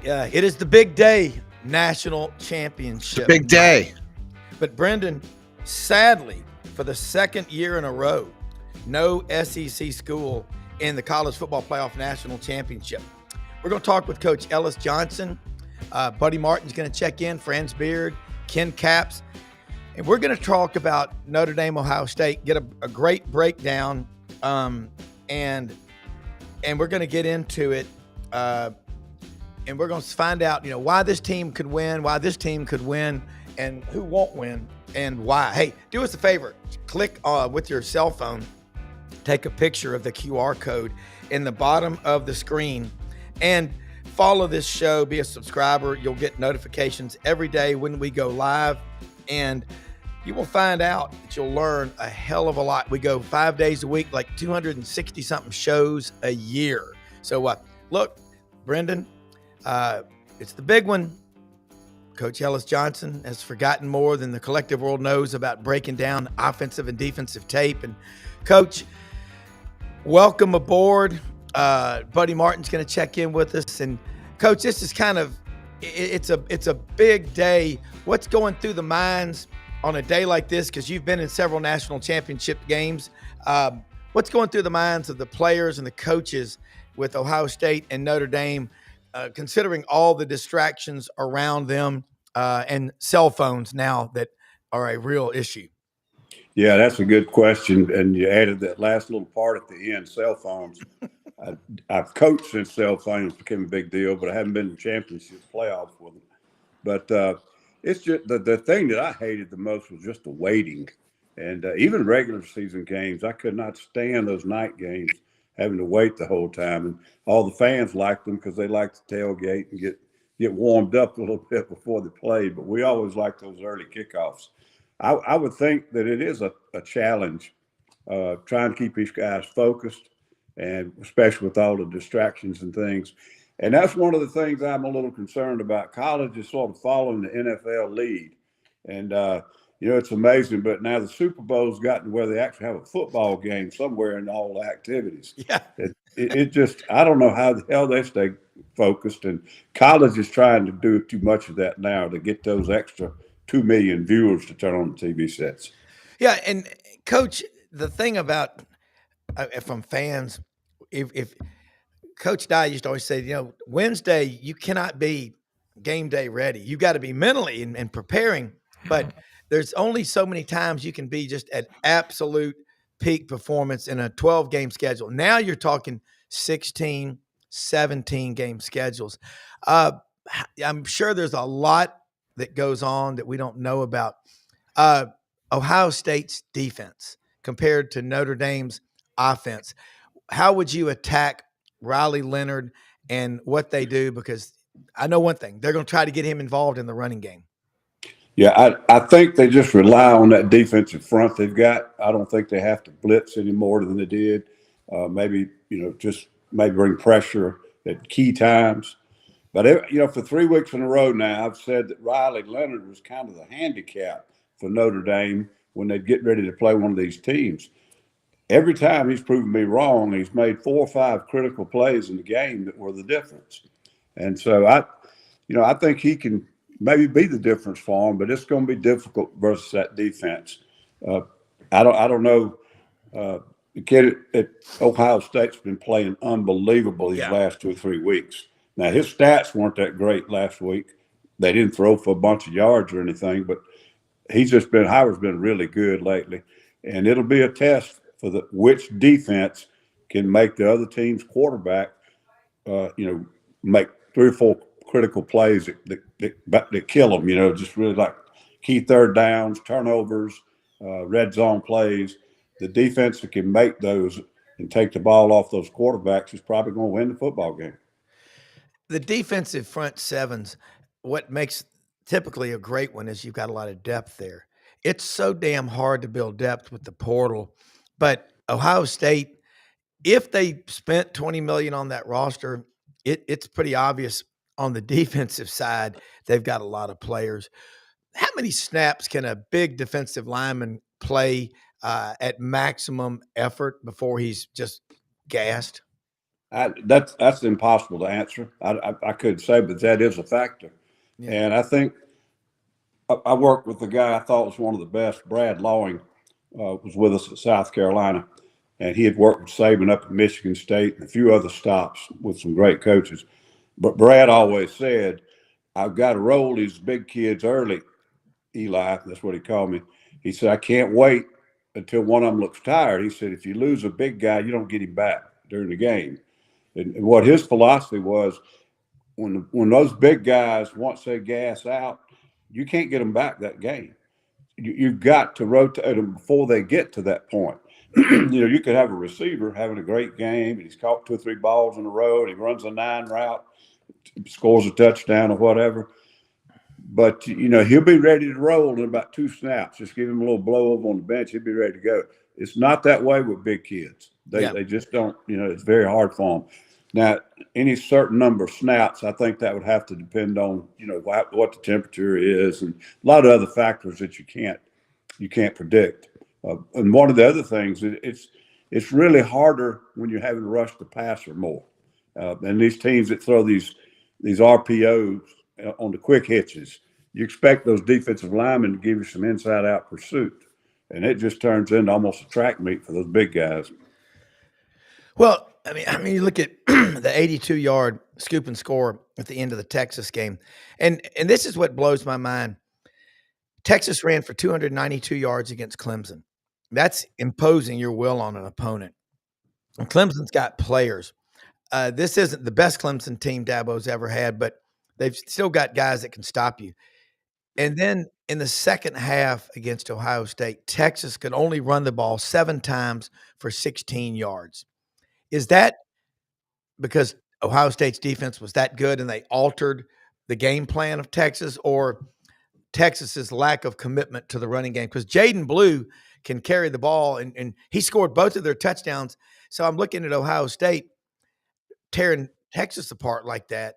It is the big day, national It's a championship big night. day. But Brendan, sadly, for the second year in a row, no SEC school in the college football playoff national championship. We're going to talk with Coach Ellis Johnson. Buddy Martin's going to check in, Franz Beard, Ken Capps. And we're going to talk about Notre Dame, Ohio State, get a great breakdown, and we're going to get into it. And we're going to find out, why this team could win, and who won't win, and why. Hey, do us a favor. Click with your cell phone, take a picture of the QR code in the bottom of the screen, and follow this show. Be a subscriber. You'll get notifications every day when we go live, and you will find out that you'll learn a hell of a lot. We go 5 days a week, like 260-something shows a year. So, look, Brendan, it's the big one. Coach Ellis Johnson has forgotten more than the collective world knows about breaking down offensive and defensive tape. And Coach, welcome aboard. Buddy Martin's going to check in with us. And Coach, this is it's a big day. What's going through the minds on a day like this? Because you've been in several national championship games. What's going through the minds of the players and the coaches with Ohio State and Notre Dame, considering all the distractions around them and cell phones now that are a real issue? Yeah, that's a good question. And you added that last little part at the end, cell phones. I've coached since cell phones became a big deal, but I haven't been in championship playoffs with them. But it's just the thing that I hated the most was just the waiting. And even regular season games, I could not stand those night games, having to wait the whole time. And all the fans liked them because they like to tailgate and get warmed up a little bit before they played. But we always liked those early kickoffs. I would think that it is a challenge trying to keep these guys focused, and especially with all the distractions and things. And that's one of the things I'm a little concerned about. College is sort of following the NFL lead. And, it's amazing. But now the Super Bowl's gotten where they actually have a football game somewhere in all the activities. Yeah. It just, I don't know how the hell they stay focused. And college is trying to do too much of that now to get those extra 2 million viewers to turn on the TV sets. Yeah, and Coach, the thing about from fans, if Coach Dye used to always say, Wednesday you cannot be game day ready. You got to be mentally and preparing, but there's only so many times you can be just at absolute peak performance in a 12-game schedule. Now you're talking 16, 17 game schedules. I'm sure there's a lot that goes on that we don't know about. Ohio State's defense compared to Notre Dame's offense. How would you attack Riley Leonard and what they do? Because I know one thing, they're going to try to get him involved in the running game. Yeah, I think they just rely on that defensive front they've got. I don't think they have to blitz any more than they did. Maybe bring pressure at key times. But, for 3 weeks in a row now, I've said that Riley Leonard was kind of the handicap for Notre Dame when they get ready to play one of these teams. Every time he's proven me wrong. He's made 4 or 5 critical plays in the game that were the difference. And so I think he can maybe be the difference for him, but it's going to be difficult versus that defense. I don't know. The kid at Ohio State's been playing unbelievable these last 2 or 3 weeks. Now, his stats weren't that great last week. They didn't throw for a bunch of yards or anything, but Howard's been really good lately. And it'll be a test for which defense can make the other team's quarterback, make 3 or 4 critical plays that kill them, just really like key third downs, turnovers, red zone plays. The defense that can make those and take the ball off those quarterbacks is probably going to win the football game. The defensive front sevens, what makes typically a great one is you've got a lot of depth there. It's so damn hard to build depth with the portal. But Ohio State, if they spent $20 million on that roster, it's pretty obvious on the defensive side, they've got a lot of players. How many snaps can a big defensive lineman play at maximum effort before he's just gassed? That's impossible to answer. I couldn't say, but that is a factor. Yeah. And I think I worked with the guy I thought was one of the best. Brad Lawing was with us at South Carolina, and he had worked with Saban up at Michigan State and a few other stops with some great coaches. But Brad always said, "I've got to roll these big kids early." Eli, that's what he called me. He said, "I can't wait until one of them looks tired." He said, "If you lose a big guy, you don't get him back during the game." And what his philosophy was, when those big guys, once they gas out, you can't get them back that game. You've got to rotate them before they get to that point. You could have a receiver having a great game, and he's caught 2 or 3 balls in a row, and he runs a 9 route, scores a touchdown or whatever. But he'll be ready to roll in about 2 snaps. Just give him a little blow over on the bench, he'll be ready to go. It's not that way with big kids. They Yeah. they just don't. It's very hard for them. Now, any certain number of snaps, I think that would have to depend on what the temperature is and a lot of other factors that you can't predict. And one of the other things, it's really harder when you're having to rush the passer more. And these teams that throw these RPOs on the quick hitches, you expect those defensive linemen to give you some inside out pursuit. And it just turns into almost a track meet for those big guys. Well, I mean, you look at the 82-yard scoop and score at the end of the Texas game, and this is what blows my mind. Texas ran for 292 yards against Clemson. That's imposing your will on an opponent. And Clemson's got players. This isn't the best Clemson team Dabo's ever had, but they've still got guys that can stop you. And then in the second half against Ohio State, Texas could only run the ball 7 times for 16 yards. Is that because Ohio State's defense was that good and they altered the game plan of Texas, or Texas's lack of commitment to the running game? Because Jaden Blue can carry the ball, and he scored both of their touchdowns. So I'm looking at Ohio State tearing Texas apart like that.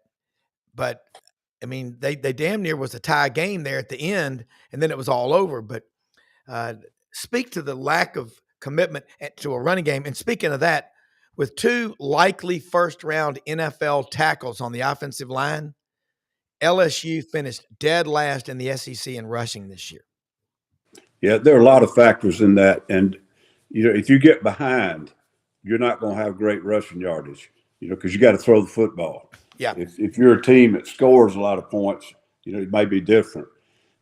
But I mean, they damn near was a tie game there at the end, and then it was all over. But uh, speak to the lack of commitment to a running game. And speaking of that, with 2 likely first round NFL tackles on the offensive line, LSU finished dead last in the SEC in rushing this year. Yeah, there are a lot of factors in that. And, if you get behind, you're not going to have great rushing yardage, because you got to throw the football. Yeah. If you're a team that scores a lot of points, it may be different.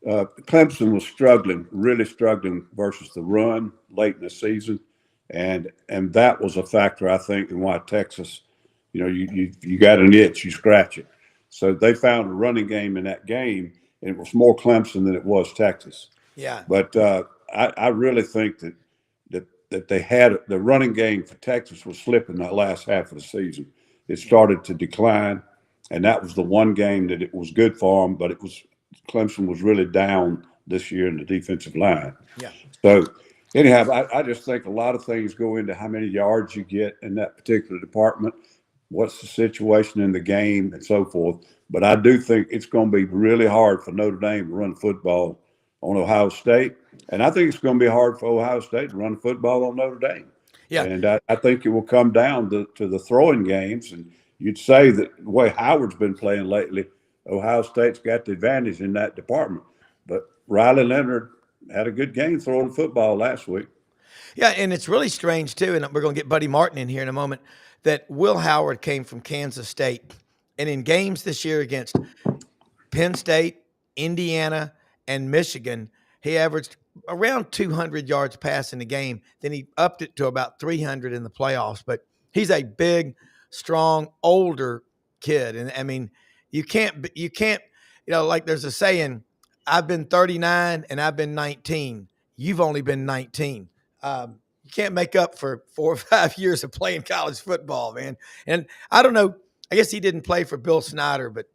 Clemson was struggling, really struggling versus the run late in the season. And that was a factor, I think, in why Texas, you got an itch, you scratch it. So they found a running game in that game, and it was more Clemson than it was Texas. Yeah. But I really think that they had the running game for Texas was slipping that last half of the season. It started to decline, and that was the one game that it was good for them. But Clemson was really down this year in the defensive line. Yeah. So anyhow, I just think a lot of things go into how many yards you get in that particular department, what's the situation in the game, and so forth. But I do think it's going to be really hard for Notre Dame to run football on Ohio State. And I think it's going to be hard for Ohio State to run football on Notre Dame. Yeah. And I think it will come down to the throwing games. And you'd say that the way Howard's been playing lately, Ohio State's got the advantage in that department. But Riley Leonard had a good game throwing football last week. Yeah, and it's really strange too, and we're going to get Buddy Martin in here in a moment, that Will Howard came from Kansas State. And in games this year against Penn State, Indiana, and Michigan, he averaged around 200 yards passing a game. Then he upped it to about 300 in the playoffs. But he's a big, strong, older kid. And I mean, you can't, like there's a saying, I've been 39 and I've been 19. You've only been 19. You can't make up for 4 or 5 years of playing college football, man. And I don't know, I guess he didn't play for Bill Snyder, but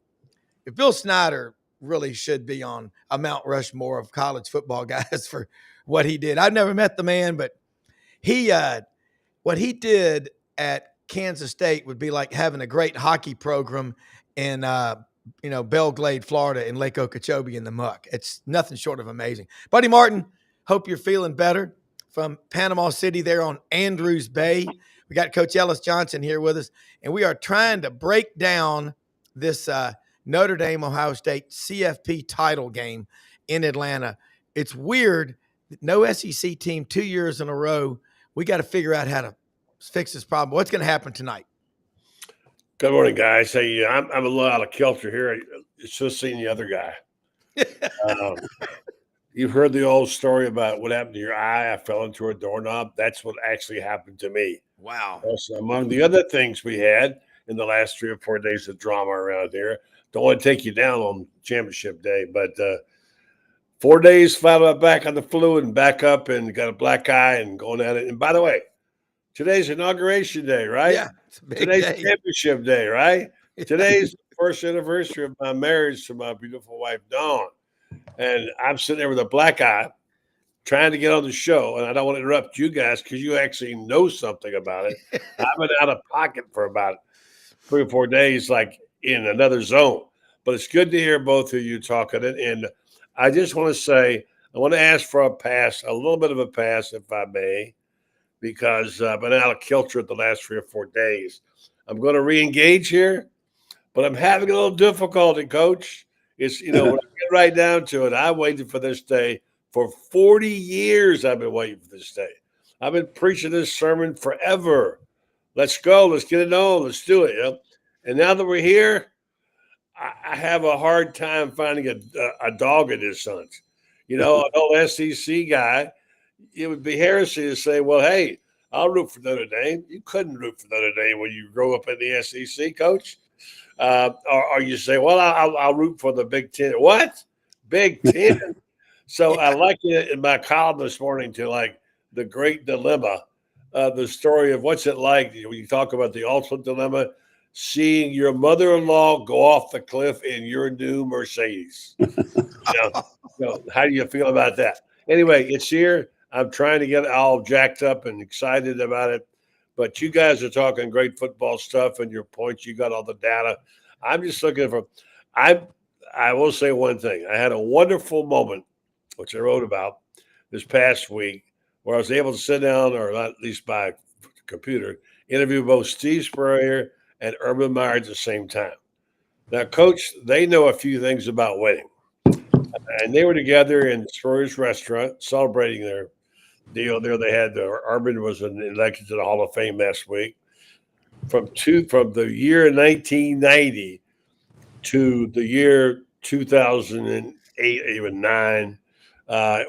if Bill Snyder really should be on a Mount Rushmore of college football guys for what he did. I've never met the man, but he what he did at Kansas State would be like having a great hockey program in Belle Glade, Florida, in Lake Okeechobee in the muck. It's nothing short of amazing. Buddy Martin, hope you're feeling better from Panama City there on Andrews Bay. We got Coach Ellis Johnson here with us, and we are trying to break down this Notre Dame Ohio State CFP title game in Atlanta. It's weird. No SEC team 2 years in a row. We got to figure out how to fix this problem. What's going to happen tonight? Good morning, guys. Hey, I'm a little out of kilter here. It's just seeing the other guy. You've heard the old story about what happened to your eye. I fell into a doorknob. That's what actually happened to me. Wow. Also, among the other things we had in the last 3 or 4 days of drama around here, don't want to take you down on championship day, but 4 days, found out back on the flu and back up and got a black eye and going at it. And by the way, today's inauguration day, right? Yeah, it's a big Today's day. championship day, right? Today's the first anniversary of my marriage to my beautiful wife, Dawn. And I'm sitting there with a black eye trying to get on the show. And I don't want to interrupt you guys because you actually know something about it. I've been out of pocket for about 3 or 4 days, like in another zone. But it's good to hear both of you talking it. And I just want to say, I want to ask for a pass, a little bit of a pass, if I may, because I've been out of kilter the last 3 or 4 days. I'm going to re-engage here, but I'm having a little difficulty, Coach. It's, when I get right down to it, I waited for this day for 40 years. I've been waiting for this day. I've been preaching this sermon forever. Let's go. Let's get it on. Let's do it. And now that we're here, I have a hard time finding a dog in his sons. An old SEC guy, it would be heresy to say, well, hey, I'll root for Notre Dame. You couldn't root for Notre Dame when you grow up in the SEC, Coach. Or you say, well, I'll root for the Big Ten. What? Big Ten? So I like it in my column this morning to like the great dilemma, the story of what's it like when you talk about the ultimate dilemma, seeing your mother-in-law go off the cliff in your new Mercedes. How do you feel about that? Anyway, it's here. I'm trying to get all jacked up and excited about it. But you guys are talking great football stuff and your points. You got all the data. I'm just looking for – I will say one thing. I had a wonderful moment, which I wrote about this past week, where I was able to sit down, or at least by computer, interview both Steve Spurrier and Urban Meyer at the same time. Now, Coach, they know a few things about winning. And they were together in Spurrier's restaurant celebrating their deal there. They had Urban was elected to the Hall of Fame last week. From the year 1990 to the year 2008, even 9,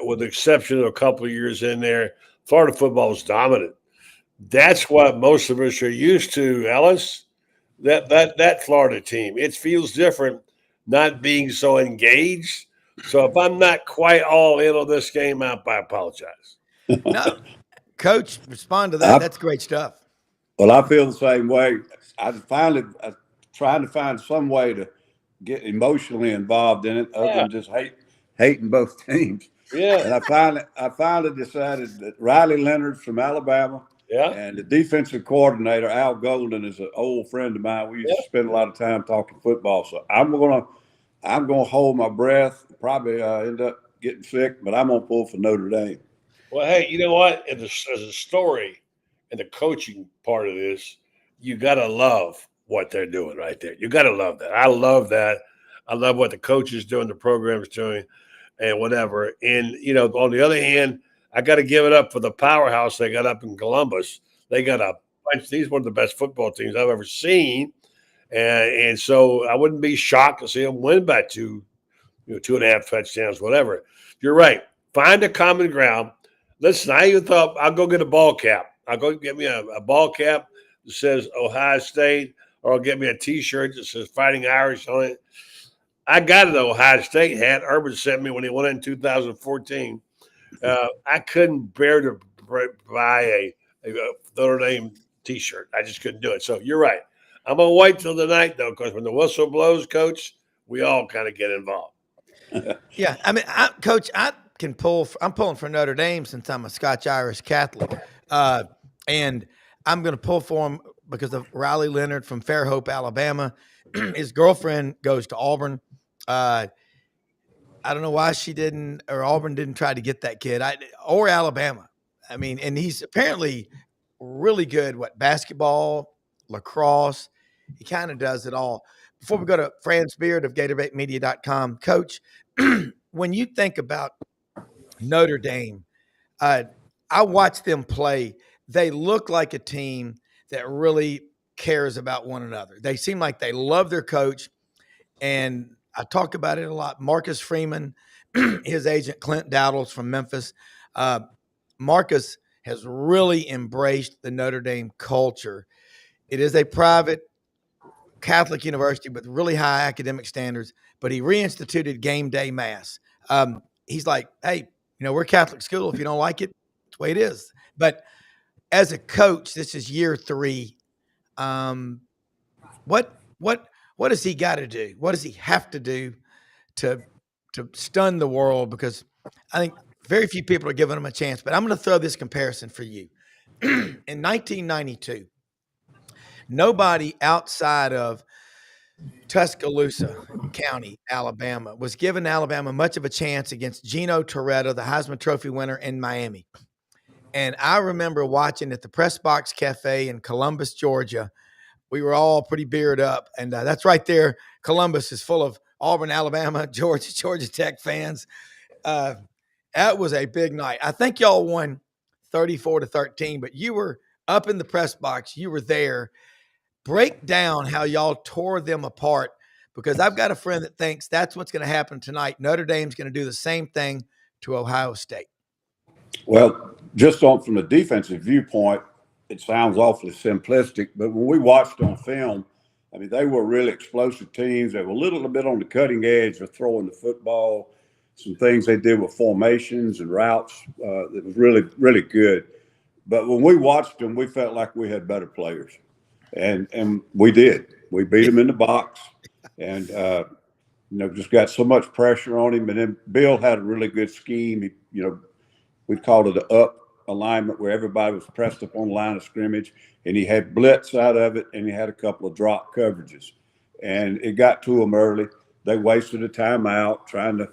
with the exception of a couple of years in there, Florida football was dominant. That's what most of us are used to, Ellis. That Florida team. It feels different not being so engaged. So if I'm not quite all in on this game, I apologize. No, Coach, respond to that. That's great stuff. Well, I feel the same way. I'm trying to find some way to get emotionally involved in it, other than just hating both teams. Yeah. And I finally decided that Riley Leonard from Alabama, and the defensive coordinator Al Golden is an old friend of mine. We used to spend a lot of time talking football. So I'm gonna hold my breath. Probably end up getting sick, but I'm gonna pull for Notre Dame. Well, hey, you know what? As a story and the coaching part of this, you gotta love what they're doing right there. You gotta love that. I love that. I love what the coach is doing, the program's doing, and whatever. And on the other hand, I got to give it up for the powerhouse they got up in Columbus. They got a bunch. These are one of the best football teams I've ever seen, and so I wouldn't be shocked to see them win by 2.5 touchdowns, whatever. You're right. Find a common ground. Listen, I even thought I'll go get a ball cap. I'll go get me a ball cap that says Ohio State, or I'll get me a T-shirt that says Fighting Irish on it. I got an Ohio State hat. Urban sent me when he went in 2014. I couldn't bear to buy a Notre Dame T-shirt. I just couldn't do it. So you're right. I'm going to wait till tonight, though, because when the whistle blows, Coach, we all kind of get involved. Yeah. I mean, Coach, I'm pulling for Notre Dame since I'm a Scotch-Irish Catholic. And I'm going to pull for him because of Riley Leonard from Fairhope, Alabama. His girlfriend goes to Auburn. I don't know why Auburn didn't try to get that kid, or Alabama. I mean, and he's apparently really good. Basketball, lacrosse. He kind of does it all. Before we go to Franz Beard of GatorBaitMedia.com, Coach, when you think about Notre Dame, I watch them play. They look like a team that really cares about one another. They seem like they love their coach, and I talk about it a lot. Marcus Freeman, his agent Clint Dowdles from Memphis. Marcus has really embraced the Notre Dame culture. It is a private Catholic university with really high academic standards, but he reinstituted game day mass. He's like, hey, we're a Catholic school. If you don't like it, it's the way it is. But as a coach, this is year 3. What does he got to do? What does he have to do to stun the world? Because I think very few people are giving him a chance. But I'm going to throw this comparison for you. In 1992, nobody outside of Tuscaloosa County, Alabama, was giving Alabama much of a chance against Gino Toretta, the Heisman Trophy winner in Miami. And I remember watching at the Press Box Cafe in Columbus, Georgia. We were all pretty beard up, and that's right there. Columbus is full of Auburn, Alabama, Georgia Tech fans. That was a big night. I think y'all won 34-13, but you were up in the press box. You were there. Break down how y'all tore them apart, because I've got a friend that thinks that's what's going to happen tonight. Notre Dame's going to do the same thing to Ohio State. Well, just from the defensive viewpoint, it sounds awfully simplistic, but when we watched on film, I mean, they were really explosive teams. They were a little bit on the cutting edge of throwing the football. Some things they did with formations and routes that was really, really good. But when we watched them, we felt like we had better players. And we did. We beat them in the box, and just got so much pressure on him. And then Bill had a really good scheme. We called it an up alignment where everybody was pressed up on the line of scrimmage, and he had blitz out of it, and he had a couple of drop coverages, and it got to them early. They wasted a timeout trying to,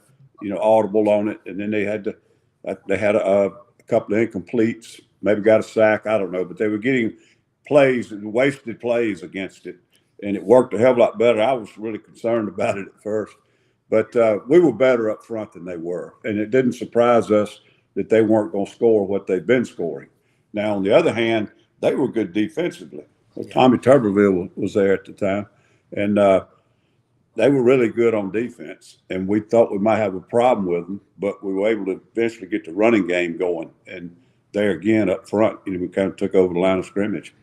audible on it, and then they had a couple of incompletes, maybe got a sack, I don't know, but they were getting plays and wasted plays against it, and it worked a hell of a lot better. I was really concerned about it at first, but we were better up front than they were, and it didn't surprise us that they weren't going to score what they've been scoring. Now, on the other hand, they were good defensively. Well, Tommy Tuberville was there at the time, and they were really good on defense, and we thought we might have a problem with them, but we were able to eventually get the running game going, and there again up front, we kind of took over the line of scrimmage.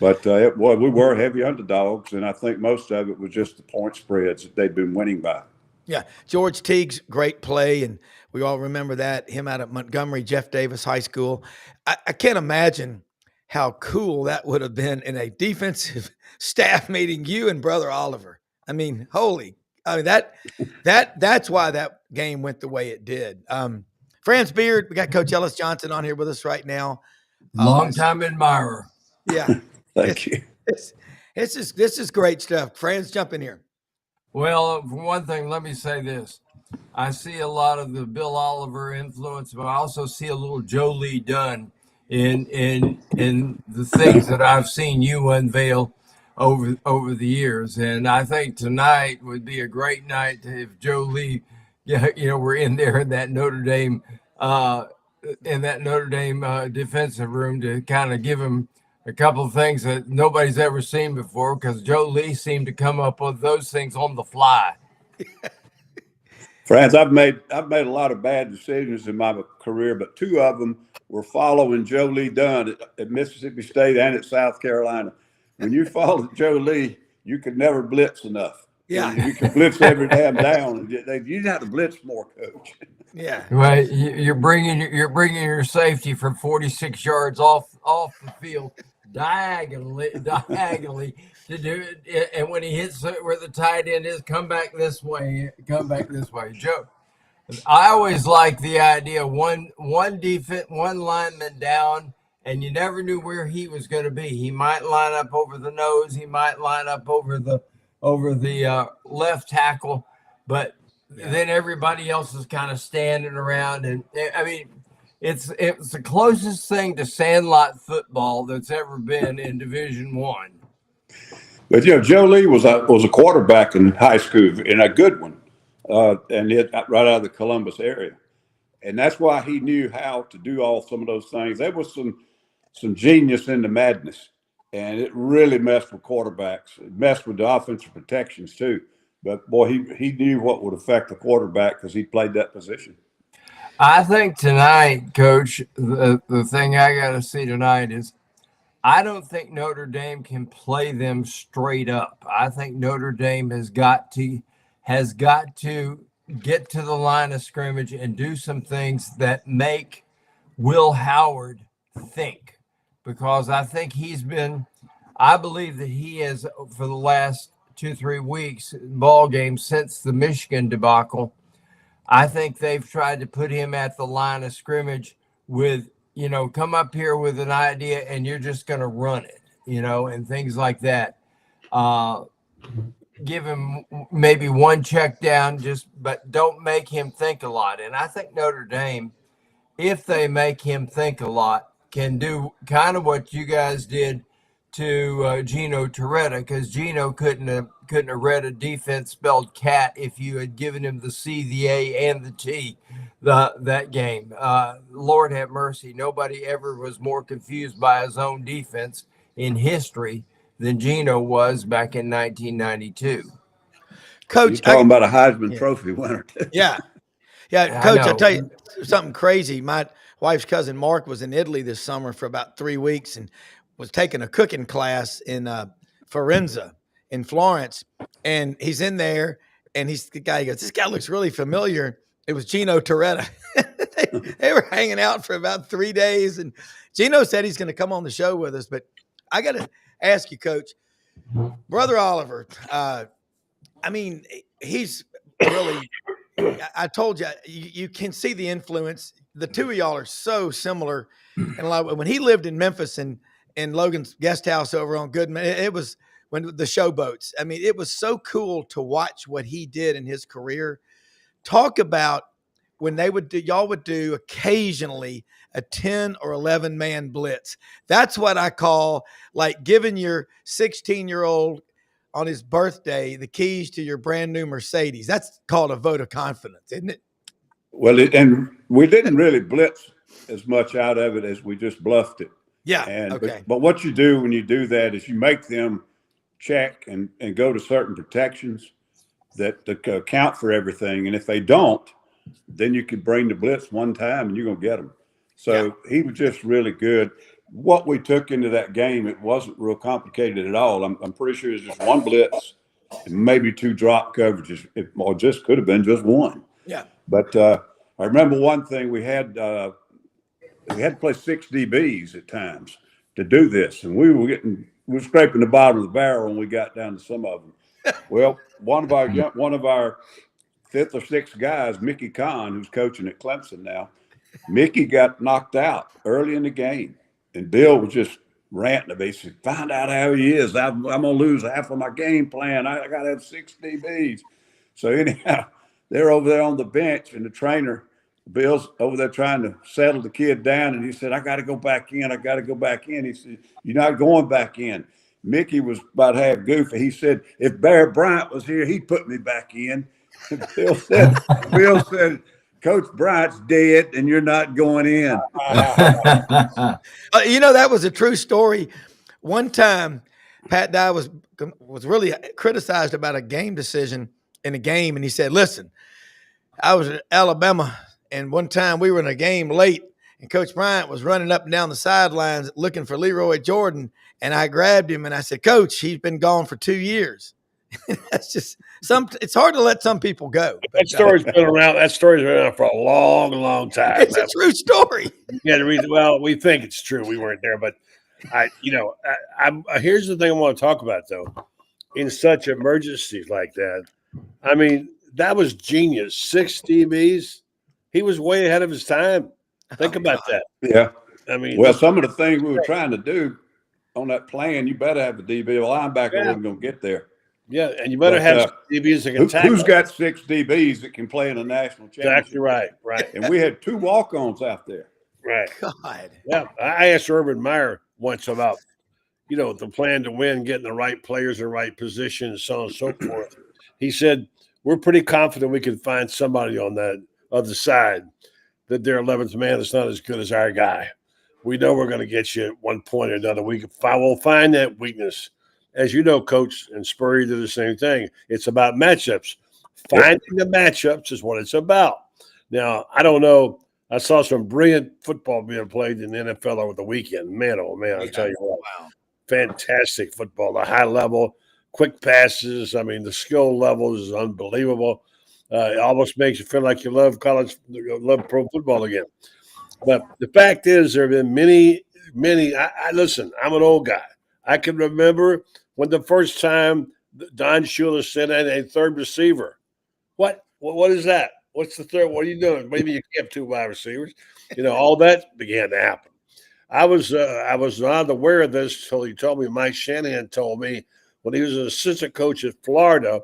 But, we were heavy underdogs, and I think most of it was just the point spreads that they'd been winning by. Yeah, George Teague's great play, and we all remember that, him out of Montgomery, Jeff Davis High School. I can't imagine how cool that would have been in a defensive staff meeting, you and Brother Oliver. I mean, that's why that game went the way it did. Franz Beard, we got Coach Ellis Johnson on here with us right now. Long-time admirer. Yeah. Thank you. This is great stuff. Franz, jump in here. Well, for one thing, let me say this. I see a lot of the Bill Oliver influence, but I also see a little Joe Lee Dunn in the things that I've seen you unveil over the years. And I think tonight would be a great night if Joe Lee, we're in there in that Notre Dame defensive room to kind of give him a couple of things that nobody's ever seen before, because Joe Lee seemed to come up with those things on the fly. Franz, I've made a lot of bad decisions in my career, but 2 of them were following Joe Lee Dunn at Mississippi State and at South Carolina. When you followed Joe Lee, you could never blitz enough. Yeah, you could blitz every damn down. You didn't have to blitz more, Coach. Yeah, right. You're bringing your safety from 46 yards off the field diagonally to do it, and when he hits where the tight end is, come back this way, Joe. I always like the idea one lineman down, and you never knew where he was going to be. He might line up over the nose, he might line up over the left tackle, but then everybody else is kind of standing around. And I mean, it's the closest thing to sandlot football that's ever been in Division I. But Joe Lee was a quarterback in high school, and a good one, and right out of the Columbus area, and that's why he knew how to do some of those things. There was some genius in the madness, and it really messed with quarterbacks. It messed with the offensive protections too. But boy, he knew what would affect the quarterback because he played that position. I think tonight, Coach, the thing I got to see tonight is I don't think Notre Dame can play them straight up. I think Notre Dame has got to get to the line of scrimmage and do some things that make Will Howard think, because I think I believe that he has, for the last 2-3 weeks ball games since the Michigan debacle, I think they've tried to put him at the line of scrimmage with, come up here with an idea and you're just going to run it, and things like that. Give him maybe one check down, but don't make him think a lot. And I think Notre Dame, if they make him think a lot, can do kind of what you guys did to Gino Torretta, because Gino couldn't have read a defense spelled cat if you had given him the C, the A, and the T that game. Lord have mercy. Nobody ever was more confused by his own defense in history than Gino was back in 1992. Coach, you're talking about a Heisman Trophy winner. Yeah. Coach, I'll tell you something crazy. My wife's cousin Mark was in Italy this summer for about 3 weeks and was taking a cooking class in Firenze in Florence. And he's in there, and he goes, this guy looks really familiar. It was Gino Torretta. they were hanging out for about 3 days, and Gino said he's going to come on the show with us. But I got to ask you, Coach, Brother Oliver, he's really – I told you, you can see the influence. The two of y'all are so similar. And when he lived in Memphis and in Logan's guest house over on Goodman, it was when the showboats. It was so cool to watch what he did in his career. Talk about when y'all would do occasionally a 10 or 11 man blitz. That's what I call like giving your 16-year-old on his birthday the keys to your brand new Mercedes. That's called a vote of confidence, isn't it? Well, and we didn't really blitz as much out of it as we just bluffed it. Yeah. Okay. But what you do when you do that is you make them check and go to certain protections that account for everything. And if they don't, then you can bring the blitz one time and you're going to get them. So He was just really good. What we took into that game, it wasn't real complicated at all. I'm pretty sure it's just one blitz and maybe 2 drop coverages, or just could have been just one. Yeah. But I remember one thing we had to play 6 DBs at times to do this, and we were scraping the bottom of the barrel when we got down to some of them. Well, one of our 5th or 6th guys, Mickey Kahn, who's coaching at Clemson now, Mickey got knocked out early in the game, and Bill was just ranting about it. He said, "Find out how he is. I'm gonna lose half of my game plan. I got to have 6 DBs." So anyhow, they're over there on the bench, and the trainer, Bill's over there trying to settle the kid down, and he said, "I got to go back in. I got to go back in." He said, "You're not going back in." Mickey was about half goofy. He said, "If Bear Bryant was here, he'd put me back in." And Bill said, "Coach Bryant's dead, and you're not going in." That was a true story. One time, Pat Dye was really criticized about a game decision in a game, and he said, "Listen, I was at Alabama, and one time we were in a game late, and Coach Bryant was running up and down the sidelines looking for Leroy Jordan, and I grabbed him, and I said, 'Coach, he's been gone for 2 years.'" That's just it's hard to let some people go. That story's been around. That story's been around for a long, long time. It's a true story. Yeah, the reason. Well, we think it's true. We weren't there, but here's the thing I want to talk about though. In such emergencies like that, that was genius. 6 DBs. He was way ahead of his time. Think about that. Yeah. Some of the things we were trying to do on that plan, you better have a DB. A linebacker wasn't going to get there. Yeah, and you better have DBs that can tackle. Who's got 6 DBs that can play in a national championship? Exactly right. And we had 2 walk-ons out there. Right. God. Yeah. I asked Urban Meyer once about, the plan to win, getting the right players in the right position, so on and so forth. He said, we're pretty confident we can find somebody on that other side that their 11th man is not as good as our guy. We know we're going to get you at one point or another. We'll find that weakness. As you know, Coach, and Spurrier did the same thing. It's about matchups. Finding the matchups is what it's about. Now, I don't know. I saw some brilliant football being played in the NFL over the weekend. Man, oh, man, I'll tell you what. Wow. Fantastic football, the high level, quick passes. I mean, the skill level is unbelievable. It almost makes you feel like you love pro football again. But the fact is, there have been many. I listen. I'm an old guy. I can remember when the first time Don Shula sent in a third receiver. What is that? What's the third? What are you doing? Maybe you kept 2 wide receivers. All that began to happen. I was not aware of this until he told me. Mike Shanahan told me when he was an assistant coach at Florida,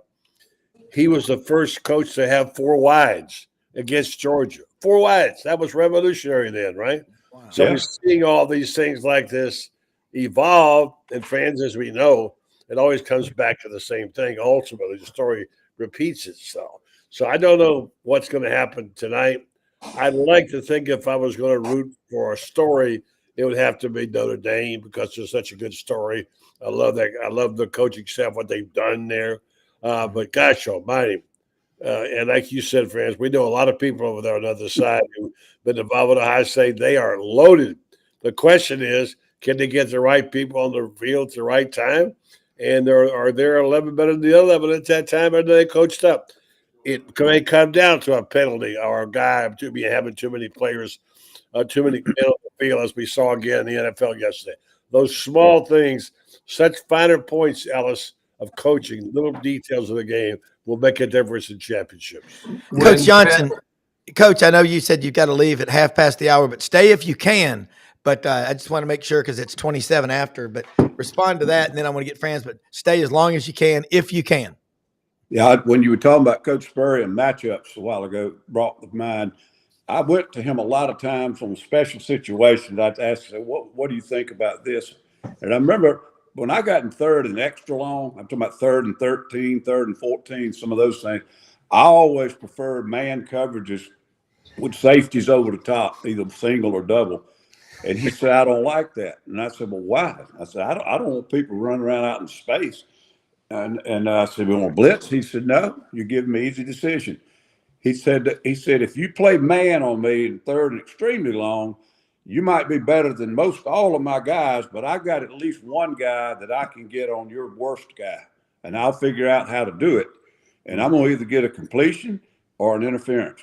he was the first coach to have 4 wides against Georgia. 4 wides. That was revolutionary then, right? Wow. So we're seeing all these things like this evolve, and fans, as we know, it always comes back to the same thing. Ultimately, the story repeats itself. So I don't know what's going to happen tonight. I'd like to think if I was going to root for a story, it would have to be Notre Dame because it's such a good story. I love that. I love the coaching staff, what they've done there. But gosh almighty. And like you said, friends, we know a lot of people over there on the other side who've been involved with Ohio State. They are loaded. The question is, can they get the right people on the field at the right time? And are there 11 better than the 11 at that time, or do they coached up? It may come down to a penalty or a guy having too many players, too many men on the field, as we saw again in the NFL yesterday. Those small things, such finer points, Ellis, of coaching, little details of the game will make a difference in championships. Coach Johnson, Coach, I know you said you've got to leave at 1:30, but stay if you can. But I just want to make sure because it's 27 after. But respond to that, and then I want to get fans. But stay as long as you can, if you can. Yeah, when you were talking about Coach Spurrier and matchups a while ago, brought to mind. I went to him a lot of times on special situations. I'd ask him, what do you think about this? And I remember when I got in third and extra long, I'm talking about 3rd and 13, 3rd and 14, some of those things. I always preferred man coverages with safeties over the top, either single or double. And he said, I don't like that. And I said, well, why? I said, I don't want people running around out in space. And I said, we want to blitz? He said, no, you're giving me easy decision. He said, if you play man on me in 3rd and extremely long, you might be better than most all of my guys, but I got at least one guy that I can get on your worst guy, and I'll figure out how to do it. And I'm going to either get a completion or an interference.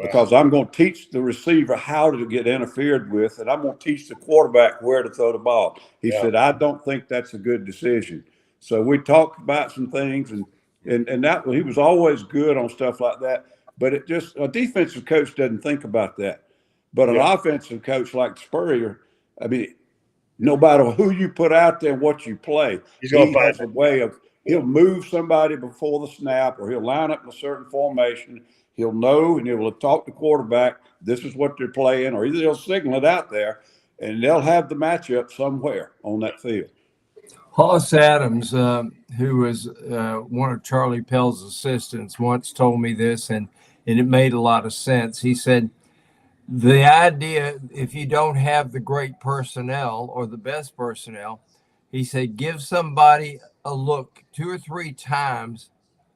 Because I'm going to teach the receiver how to get interfered with, and I'm going to teach the quarterback where to throw the ball. He said, I don't think that's a good decision. So we talked about some things, and that he was always good on stuff like that. But it just a defensive coach doesn't think about that. But an offensive coach like Spurrier, I mean, no matter who you put out there and what you play, he has a way of he'll move somebody before the snap, or he'll line up in a certain formation. He'll know, and he'll talk to the quarterback. This is what they're playing, or either they'll signal it out there, and they'll have the matchup somewhere on that field. Hoss Adams, who was one of Charlie Pell's assistants, once told me this, and it made a lot of sense. He said, the idea, if you don't have the great personnel or the best personnel, he said, give somebody a look 2 or 3 times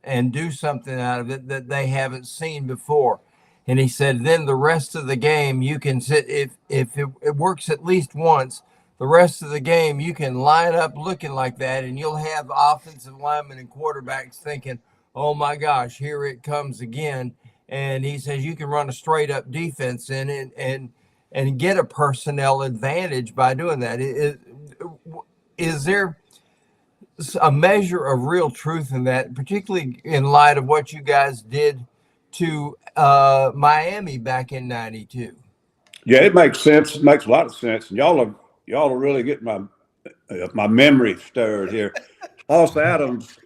and do something out of it that they haven't seen before. And he said, then the rest of the game, you can sit, if it works at least once, the rest of the game, you can line up looking like that, and you'll have offensive linemen and quarterbacks thinking, oh my gosh, here it comes again. And he says you can run a straight up defense in it and get a personnel advantage by doing that. Is there a measure of real truth in that, particularly in light of what you guys did to Miami back in '92? Yeah, it makes sense. It makes a lot of sense. And y'all are really getting my memory stirred here. Hoss Adams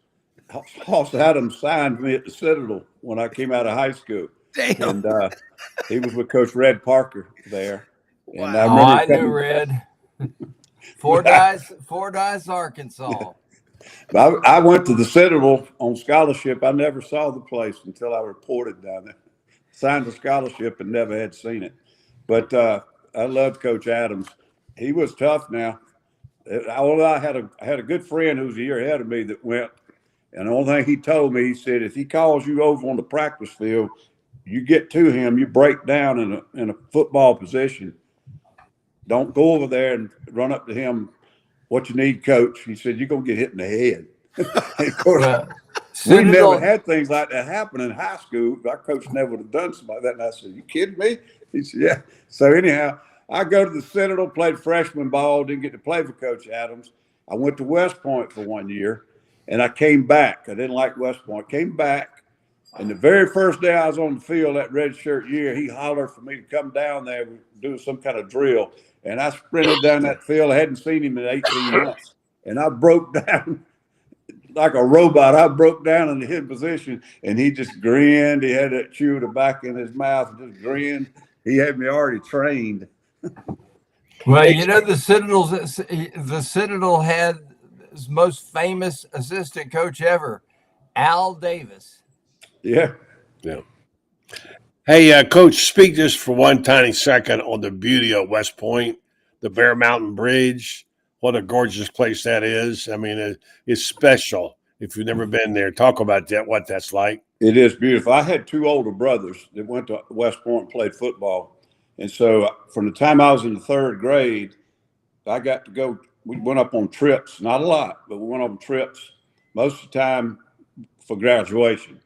signed me at the Citadel when I came out of high school. Damn. And he was with Coach Red Parker there. And I Oh, remember I knew Red. Fordyce, Arkansas. I went to the Citadel on scholarship. I never saw the place until I reported down there. Signed a scholarship and never had seen it. But I loved Coach Adams. He was tough now. Although I had a good friend who was a year ahead of me that went, and the only thing he told me, he said, if he calls you over on the practice field, you get to him, you break down in a football position. Don't go over there and run up to him. What you need, coach? He said, you're going to get hit in the head. And of course, we never had things like that happen in high school. Our coach never would have done something like that. And I said, you kidding me? He said, yeah. So anyhow, I go to the Citadel, played freshman ball, didn't get to play for Coach Adams. I went to West Point for 1 year, and I came back. I didn't like West Point. Came back, and the very first day I was on the field that red shirt year, he hollered for me to come down there and do some kind of drill. And I sprinted down that field. I hadn't seen him in 18 months. And I broke down like a robot. I broke down in his position, and he just grinned. He had that chew tobacco in his mouth and just grinned. He had me already trained. Well, you know, the Citadel had his most famous assistant coach ever, Al Davis. Yeah. Yeah. Hey, Coach, speak just for one tiny second on the beauty of West Point, the Bear Mountain Bridge. What a gorgeous place that is. I mean, it's special. If you've never been there, talk about that, what that's like. It is beautiful. I had two older brothers that went to West Point and played football. And so from the time I was in the third grade, I got to go. We went up on trips, not a lot, but we went on trips most of the time for graduation.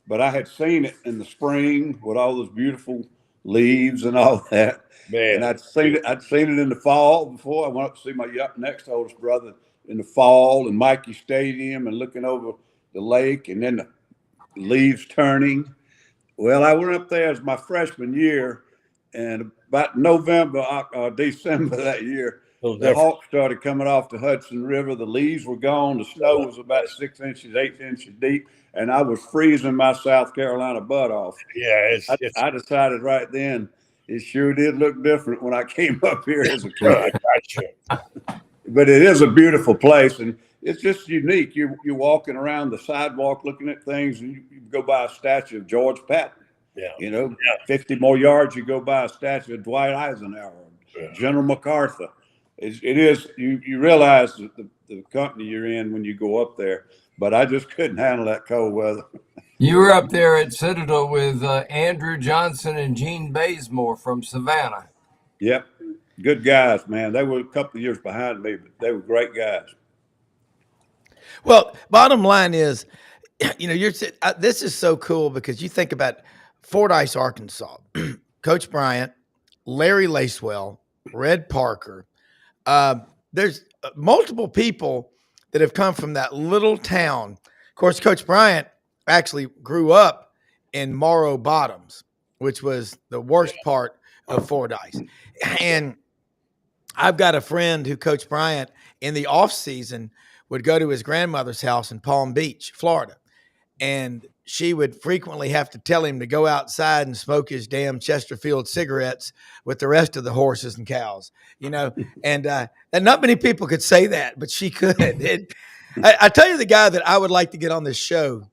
But I had seen it in the spring with all those beautiful leaves and all that. Man. And I'd seen it in the fall before. I went up to see my next oldest brother in the fall in Mikey Stadium and looking over the lake and then the leaves turning. Well, I went up there as my freshman year, and about November, December that year, the hawks started coming off the Hudson River. The leaves were gone. The snow was about 6 inches, 8 inches deep, and I was freezing my South Carolina butt off. Yeah, I decided right then it sure did look different when I came up here as a kid. But it is a beautiful place, and it's just unique. You're walking around the sidewalk looking at things, and you go by a statue of George Patton. Yeah. You know, 50 more yards, you go by a statue of Dwight Eisenhower, General MacArthur. It is, you realize the company you're in when you go up there, but I just couldn't handle that cold weather. You were up there at Citadel with Andrew Johnson and Gene Bazemore from Savannah. Yep. Good guys, man. They were a couple of years behind me, but they were great guys. Well, bottom line is, you know, this is so cool because you think about Fordyce, Arkansas, Coach Bryant, Larry Lacewell, Red Parker. There's multiple people that have come from that little town. Of course, Coach Bryant actually grew up in Morrow Bottoms, which was the worst part of Fordyce. And I've got a friend who Coach Bryant in the off season would go to his grandmother's house in Palm Beach, Florida. And she would frequently have to tell him to go outside and smoke his damn Chesterfield cigarettes with the rest of the horses and cows, you know, and not many people could say that, but she could. I tell you, the guy that I would like to get on this show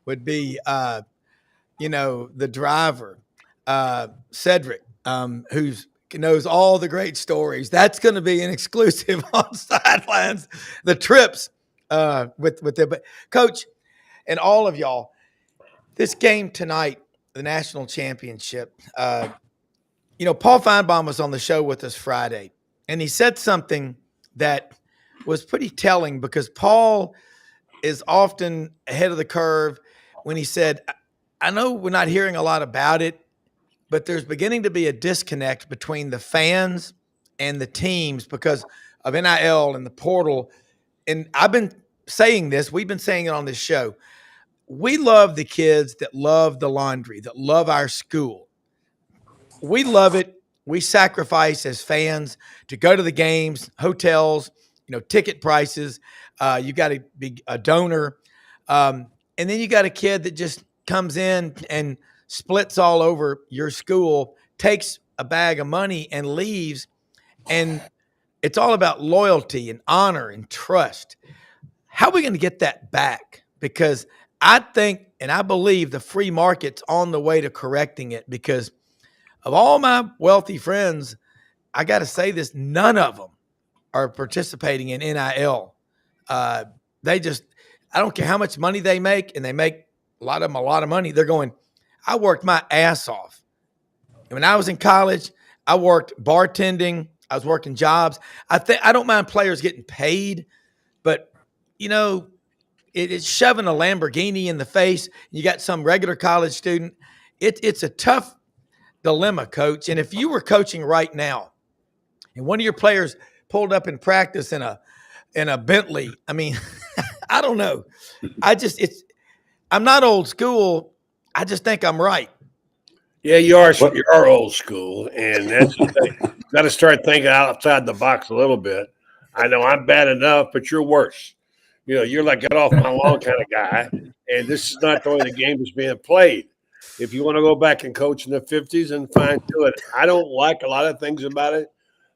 would be, you know, the driver, Cedric, who knows all the great stories. That's going to be an exclusive on Sidelines, the trips with them. But Coach, and all of y'all, this game tonight, the national championship, you know, Paul Feinbaum was on the show with us Friday, and he said something that was pretty telling because Paul is often ahead of the curve when he said, I know we're not hearing a lot about it, but there's beginning to be a disconnect between the fans and the teams because of NIL and the portal. And I've been saying this, we've been saying it on this show. We love the kids that love the laundry, that love our school. We love it. We sacrifice as fans to go to the games, hotels, you know, ticket prices. You got to be a donor. And then you got a kid that just comes in and splits all over your school, takes a bag of money and leaves. And it's all about loyalty and honor and trust. How are we going to get that back? Because I think and I believe the free market's on the way to correcting it, because of all my wealthy friends, I got to say this, none of them are participating in NIL. They just, I don't care how much money they make, and they make a lot of them a lot of money. They're going, I worked my ass off. And when I was in college, I worked bartending. I was working jobs. I don't mind players getting paid, but it's shoving a Lamborghini in the face. You got some regular college student. It's a tough dilemma, Coach. And if you were coaching right now, and one of your players pulled up in practice in a Bentley, I mean, I don't know. I'm not old school. I just think I'm right. Yeah, you are old school, and that's the thing. You got to start thinking outside the box a little bit. I know I'm bad enough, but you're worse. You're like get off my lawn kind of guy, and this is not the way the game is being played. If you want to go back and coach in the 50s and fine do it. I don't like a lot of things about it,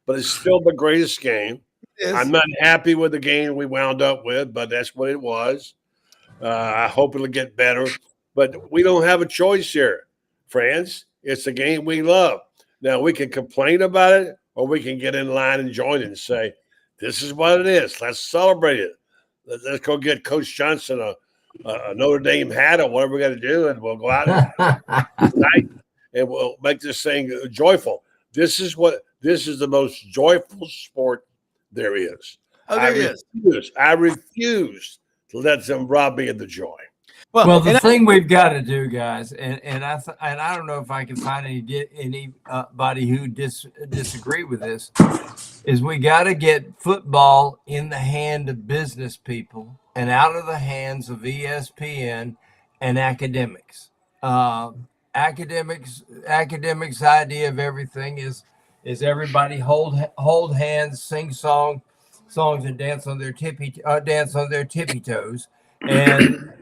but it's still the greatest game. I'm not happy with the game we wound up with, but that's what it was. I hope it'll get better, but we don't have a choice here. Friends, it's a game we love. Now, we can complain about it, or we can get in line and join it and say, this is what it is. Let's celebrate it. Let's go get Coach Johnson a Notre Dame hat or whatever we got to do, and we'll go out tonight, and we'll make this thing joyful. This is the most joyful sport there is. Oh, there is. I refuse to let them rob me of the joy. Well, the thing we've got to do, guys, and I don't know if I can find anybody who disagree with this, is we got to get football in the hand of business people and out of the hands of ESPN and academics. Academics' idea of everything is everybody hold hands, sing songs, and dance on their tippy toes. And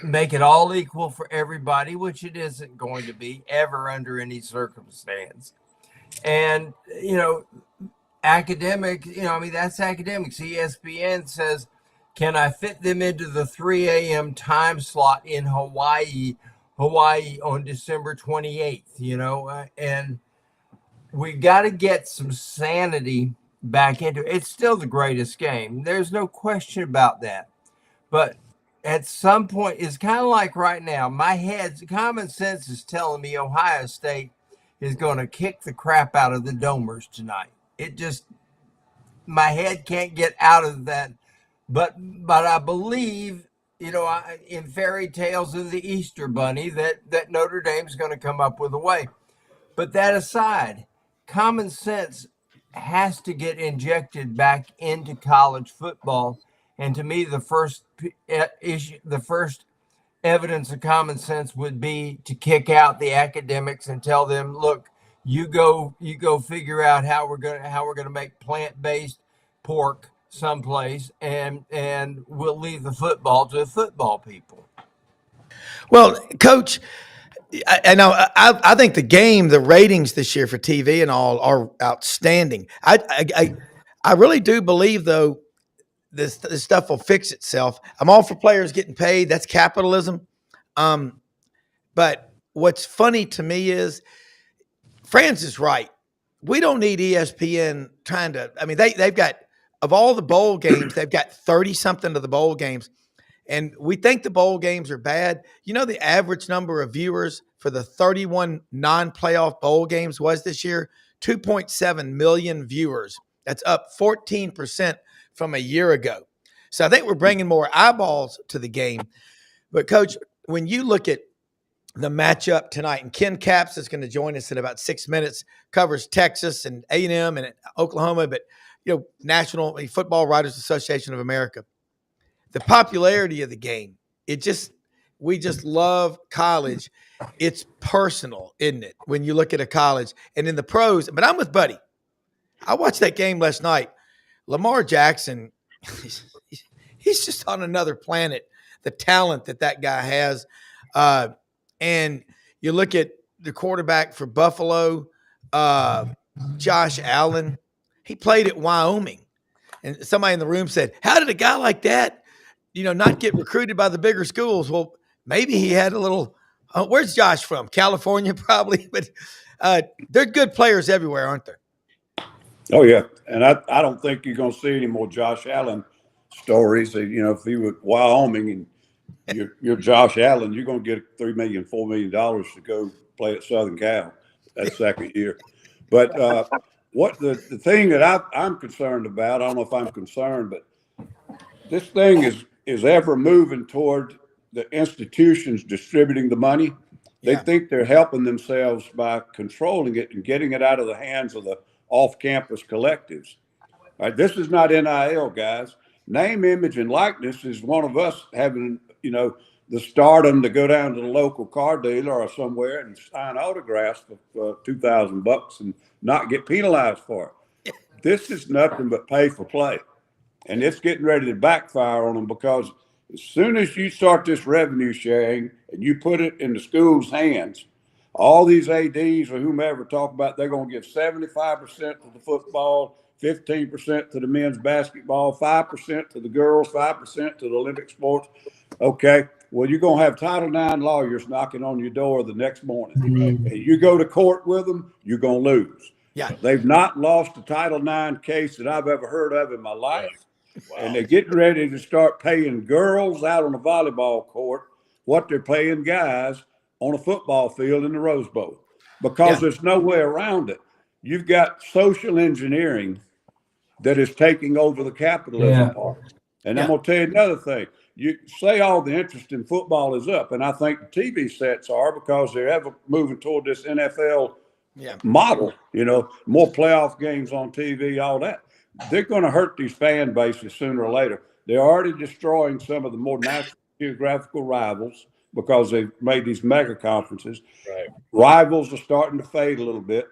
make it all equal for everybody, which it isn't going to be ever under any circumstance. And that's academics. ESPN says, can I fit them into the 3 a.m. time slot in Hawaii on December 28th? And we got to get some sanity back into it. It's still the greatest game. There's no question about that. But at some point, it's kind of like right now, common sense is telling me Ohio State is going to kick the crap out of the Domers tonight. My head can't get out of that. But I believe, in fairy tales of the Easter Bunny, that Notre Dame's going to come up with a way. But that aside, common sense has to get injected back into college football. And to me, the first evidence of common sense would be to kick out the academics and tell them, look, you go figure out how we're gonna make plant-based pork someplace, and we'll leave the football to the football people. Well, Coach, I think the ratings this year for TV and all are outstanding. I really do believe, though, this stuff will fix itself. I'm all for players getting paid. That's capitalism. But what's funny to me is Franz is right. We don't need ESPN they've got, of all the bowl games, they've got 30 something of the bowl games. And we think the bowl games are bad. The average number of viewers for the 31 non-playoff bowl games was this year 2.7 million viewers. That's up 14% from a year ago. So I think we're bringing more eyeballs to the game. But, Coach, when you look at the matchup tonight, and Ken Capps is going to join us in about 6 minutes, covers Texas and A&M and Oklahoma, but, National Football Writers Association of America. The popularity of the game, we just love college. It's personal, isn't it? When you look at a college and in the pros, but I'm with Buddy. I watched that game last night. Lamar Jackson, he's just on another planet. The talent that guy has. And you look at the quarterback for Buffalo, Josh Allen. He played at Wyoming, and somebody in the room said, "How did a guy like that, not get recruited by the bigger schools?" Well, maybe he had a little. Where's Josh from? California, probably. But they're good players everywhere, aren't they? Oh yeah, and I don't think you're going to see any more Josh Allen stories. If he was Wyoming and you're Josh Allen, you're going to get $3 million, $4 million to go play at Southern Cal that second year. But what the thing that I'm concerned about, I don't know if I'm concerned, but this thing is ever moving toward the institutions distributing the money. They think they're helping themselves by controlling it and getting it out of the hands of the off-campus collectives. All right, this is not NIL, guys. Name, image, and likeness is one of us having, the stardom to go down to the local car dealer or somewhere and sign autographs for $2,000 and not get penalized for it. This is nothing but pay for play. And it's getting ready to backfire on them, because as soon as you start this revenue sharing and you put it in the school's hands, all these ADs or whomever talk about they're going to give 75% to the football, 15% to the men's basketball, 5% to the girls, 5% to the Olympic sports. Okay, well, you're going to have Title IX lawyers knocking on your door the next morning. And you go to court with them, you're going to lose. Yeah. They've not lost a Title IX case that I've ever heard of in my life. Wow. And they're getting ready to start paying girls out on the volleyball court what they're paying guys on a football field in the Rose Bowl, because there's no way around it. You've got social engineering that is taking over the capitalism part. And I'm going to tell you another thing. You say all the interest in football is up, and I think the TV sets are, because they're ever moving toward this NFL model, more playoff games on TV, all that. They're going to hurt these fan bases sooner or later. They're already destroying some of the more national geographical rivals because they've made these mega conferences. Right. Rivals are starting to fade a little bit.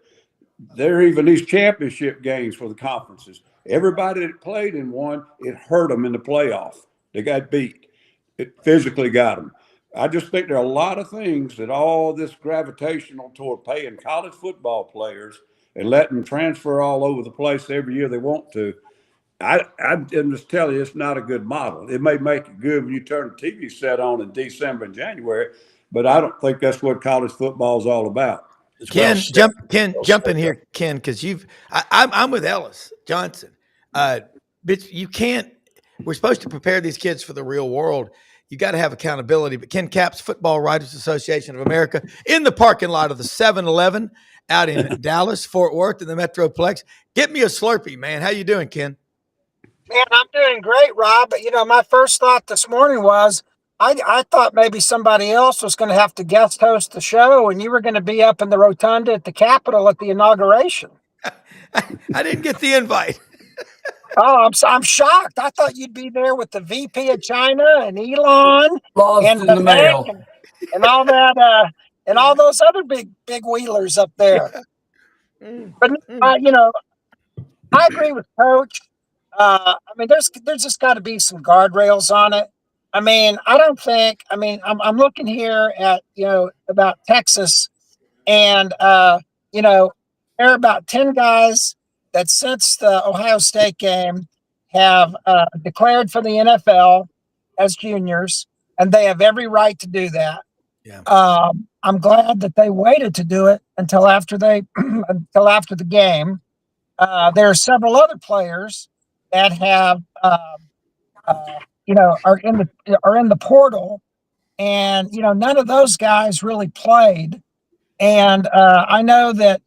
There are even these championship games for the conferences. Everybody that played in one, it hurt them in the playoff. They got beat. It physically got them. I just think there are a lot of things that all this gravitational toward paying college football players and letting them transfer all over the place every year they want to. I'm just telling you, it's not a good model. It may make it good when you turn the TV set on in December and January, but I don't think that's what college football is all about. Ken, jump in here, Ken, because I'm with Ellis Johnson. But you can't. We're supposed to prepare these kids for the real world. You got to have accountability. But Ken Capps, Football Writers Association of America, in the parking lot of the 7-Eleven out in Dallas, Fort Worth, in the Metroplex. Get me a Slurpee, man. How you doing, Ken? Man, I'm doing great, Rob. But, my first thought this morning was I thought maybe somebody else was going to have to guest host the show, and you were going to be up in the rotunda at the Capitol at the inauguration. I didn't get the invite. Oh, I'm shocked. I thought you'd be there with the VP of China and Elon Lost in the mail and all that, and all those other big wheelers up there. But I agree with Coach. There's just got to be some guardrails on it. I don't think. I'm looking here at about Texas, and there are about 10 guys that since the Ohio State game have declared for the NFL as juniors, and they have every right to do that. Yeah. I'm glad that they waited to do it until after until after the game. There are several other players that have are in the portal, and none of those guys really played. And I know that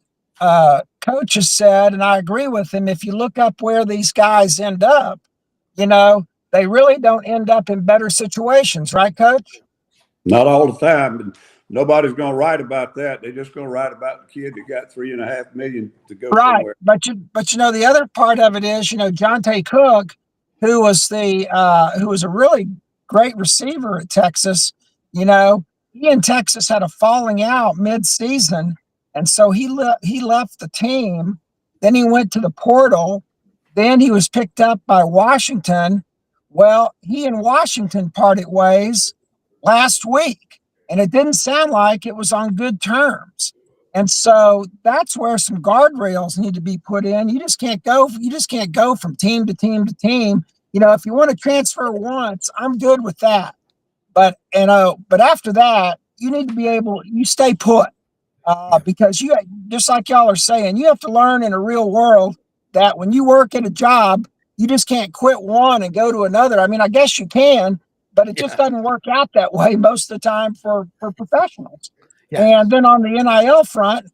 Coach has said, and I agree with him, if you look up where these guys end up, they really don't end up in better situations, right, Coach? Not all the time. And nobody's going to write about that. They're just going to write about the kid that got $3.5 million to go somewhere. But the other part of it is, Jonte Cook, who was a really great receiver at Texas, he and Texas had a falling out mid-season. And so he left the team. Then he went to the portal. Then he was picked up by Washington. Well, he and Washington parted ways last week. and it didn't sound like it was on good terms. And so that's where some guardrails need to be put in. You just can't go from team to team to team. If you want to transfer once, I'm good with that. But after that, you need to be able, you stay put. Because you, just like y'all are saying, you have to learn in a real world that when you work at a job, you just can't quit one and go to another. I mean, I guess you can, but it just doesn't work out that way most of the time for professionals. Yeah. And then on the NIL front,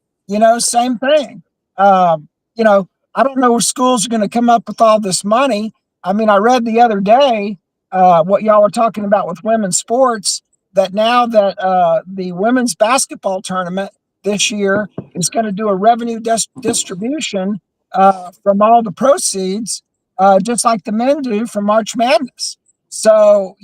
same thing. I don't know where schools are going to come up with all this money. I mean, I read the other day what y'all were talking about with women's sports, that now that the women's basketball tournament this year is going to do a revenue distribution from all the proceeds, just like the men do from March Madness. So,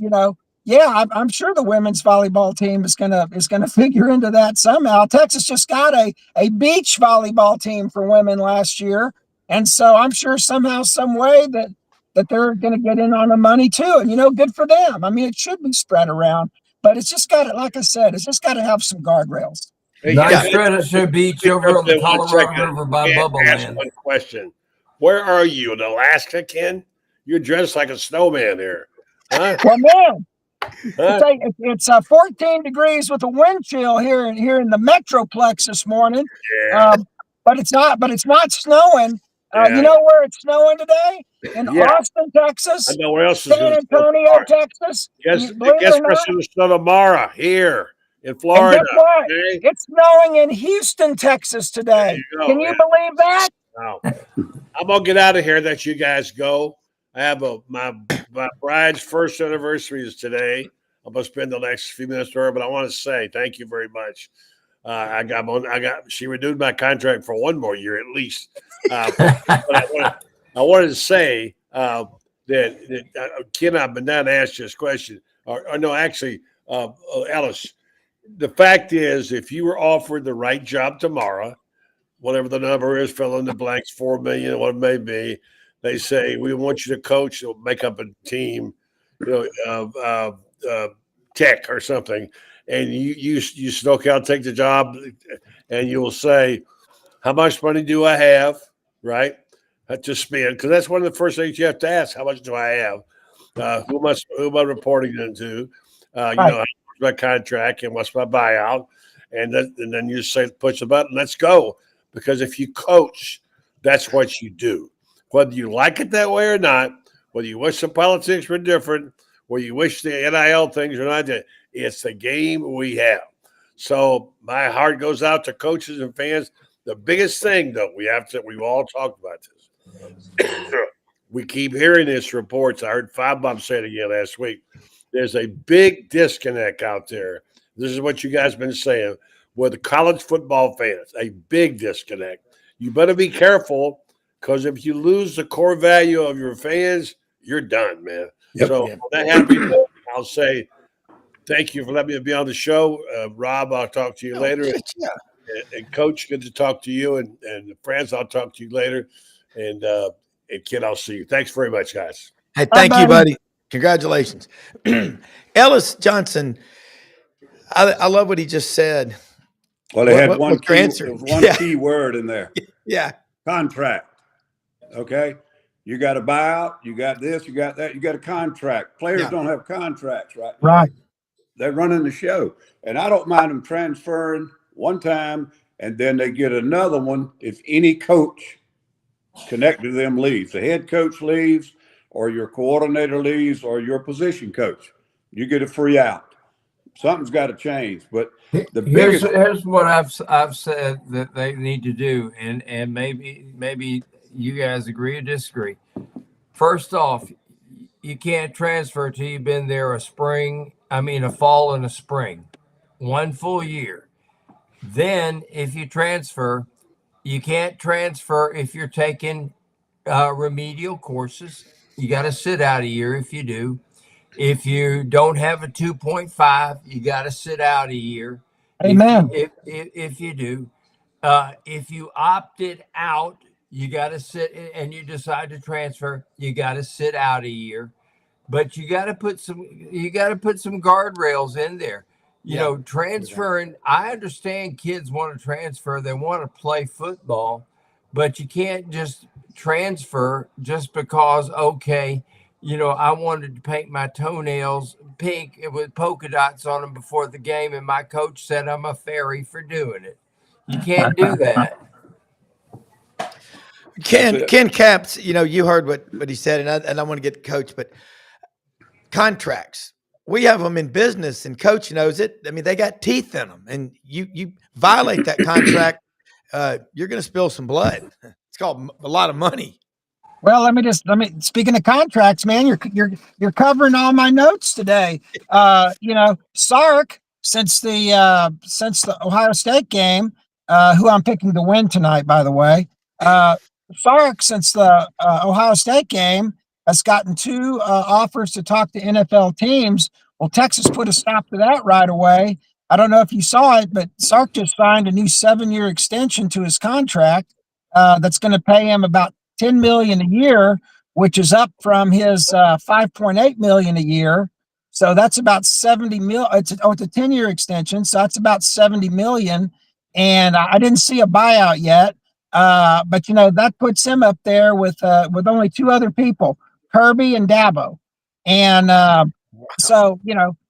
yeah, I'm sure the women's volleyball team is gonna figure into that somehow. Texas just got a beach volleyball team for women last year, and so I'm sure somehow, some way that they're going to get in on the money too. And good for them. I mean, it should be spread around, but it's just got to, like I said, it's just got to have some guardrails. Hey, Nice guys, tradition beach over on the Colorado River by Bubba ask Land. one question. Where are you in Alaska, Ken? You're dressed like a snowman here. Huh? Well, man, it's 14 degrees with a wind chill here in the Metroplex this morning. Yeah. But it's not snowing. Yeah. You know where it's snowing today? In Austin, Texas. I know where else is San Antonio, Texas. Guess Believe it where's or not, going to snow tomorrow? Here in and Florida. guess what? Okay? It's snowing in Houston, Texas today. Can you believe that? No. I'm gonna get out of here. That you guys go. I have my bride's first anniversary is today. I'm gonna spend the next few minutes with her, but I want to say thank you very much. She renewed my contract for one more year at least. But I wanted to say that Ken, I've been down to ask you this question. Or no, actually, Ellis. The fact is, if you were offered the right job tomorrow, whatever the number is, fill in the blanks, 4 million, what it may be, they say we want you to coach, make up a team, tech or something, and you say, okay, I'll take the job, and you will say, how much money do I have, right? To spend, because that's one of the first things you have to ask. How much do I have? Who am I reporting into? What's my contract and what's my buyout? And then you say, push the button, let's go. Because if you coach, that's what you do. Whether you like it that way or not, whether you wish the politics were different, whether you wish the NIL things are not, it's the game we have. So my heart goes out to coaches and fans. The biggest thing, though, we've all talked about this. We keep hearing these reports. I heard Five Bob say it again last week. There's a big disconnect out there. This is what you guys have been saying with the college football fans, a big disconnect. You better be careful, because if you lose the core value of your fans, you're done, man. Yep. So on that happy note, I'll say thank you for letting me be on the show. Rob, I'll talk to you later. And Coach, good to talk to you. And friends, I'll talk to you later. And Kid, I'll see you. Thanks very much, guys. Hey, thank you, buddy. Congratulations. Ellis Johnson, I love what he just said. Well, they had one key word in there. Yeah. Contract. Okay. You got a buyout. You got this. You got that. You got a contract. Players don't have contracts right now. Right. They're running the show. And I don't mind them transferring one time, and then they get another one if any coach connected to them leaves. The head coach leaves, or your coordinator leaves, or your position coach. You get a free out. Something's got to change. But here's what I've said that they need to do, and maybe you guys agree or disagree. First off, you can't transfer till you've been there a fall and a spring, 1 full year. Then if you transfer, you can't transfer if you're taking remedial courses. You got to sit out a year if you do. If you don't have a 2.5, you got to sit out a year. Amen. If you do, if you opted out, you got to sit, and you decide to transfer, you got to sit out a year. But you got to put some guardrails in there. Transferring. I understand kids want to transfer, they want to play football, but you can't just transfer just because, okay, I wanted to paint my toenails pink with polka dots on them before the game, and my coach said I'm a fairy for doing it. You can't do that. Ken Capps, you heard what he said, and I want to get coach, but contracts. We have them in business, and coach knows it. I mean, they got teeth in them, and you violate that contract, you're going to spill some blood. It's called a lot of money. Well, speaking of contracts, man, you're covering all my notes today. Sark, since the Ohio State game, who I'm picking to win tonight, by the way, Sark, since the Ohio State game, has gotten two offers to talk to NFL teams. Well, Texas put a stop to that right away. I don't know if you saw it, but Sark just signed a new 7-year extension to his contract that's going to pay him about $10 million a year, which is up from his $5.8 million a year. So that's about 70 mil. It's a 10-year extension, so that's about 70 million. And I didn't see a buyout yet, but that puts him up there with only two other people, Kirby and Dabo. And so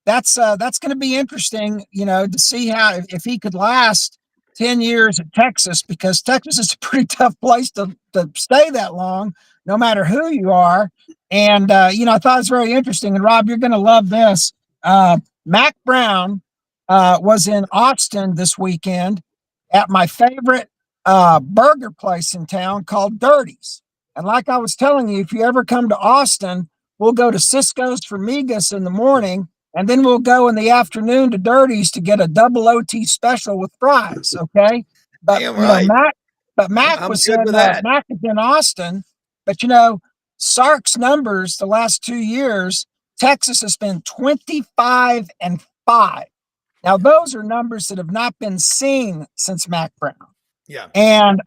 that's going to be interesting, to see how if he could last 10 years at Texas, because Texas is a pretty tough place to stay that long, no matter who you are. And, I thought it was very interesting. And Rob, you're going to love this. Mac Brown was in Austin this weekend at my favorite burger place in town called Dirty's. And like I was telling you, if you ever come to Austin, we'll go to Cisco's for Migas in the morning, and then we'll go in the afternoon to Dirty's to get a double OT special with fries. Okay. But, Damn right. Mac I'm was good in, with that. Mac is in Austin, but Sark's numbers the last 2 years, Texas has been 25-5. Now, those are numbers that have not been seen since Mac Brown. Yeah. And,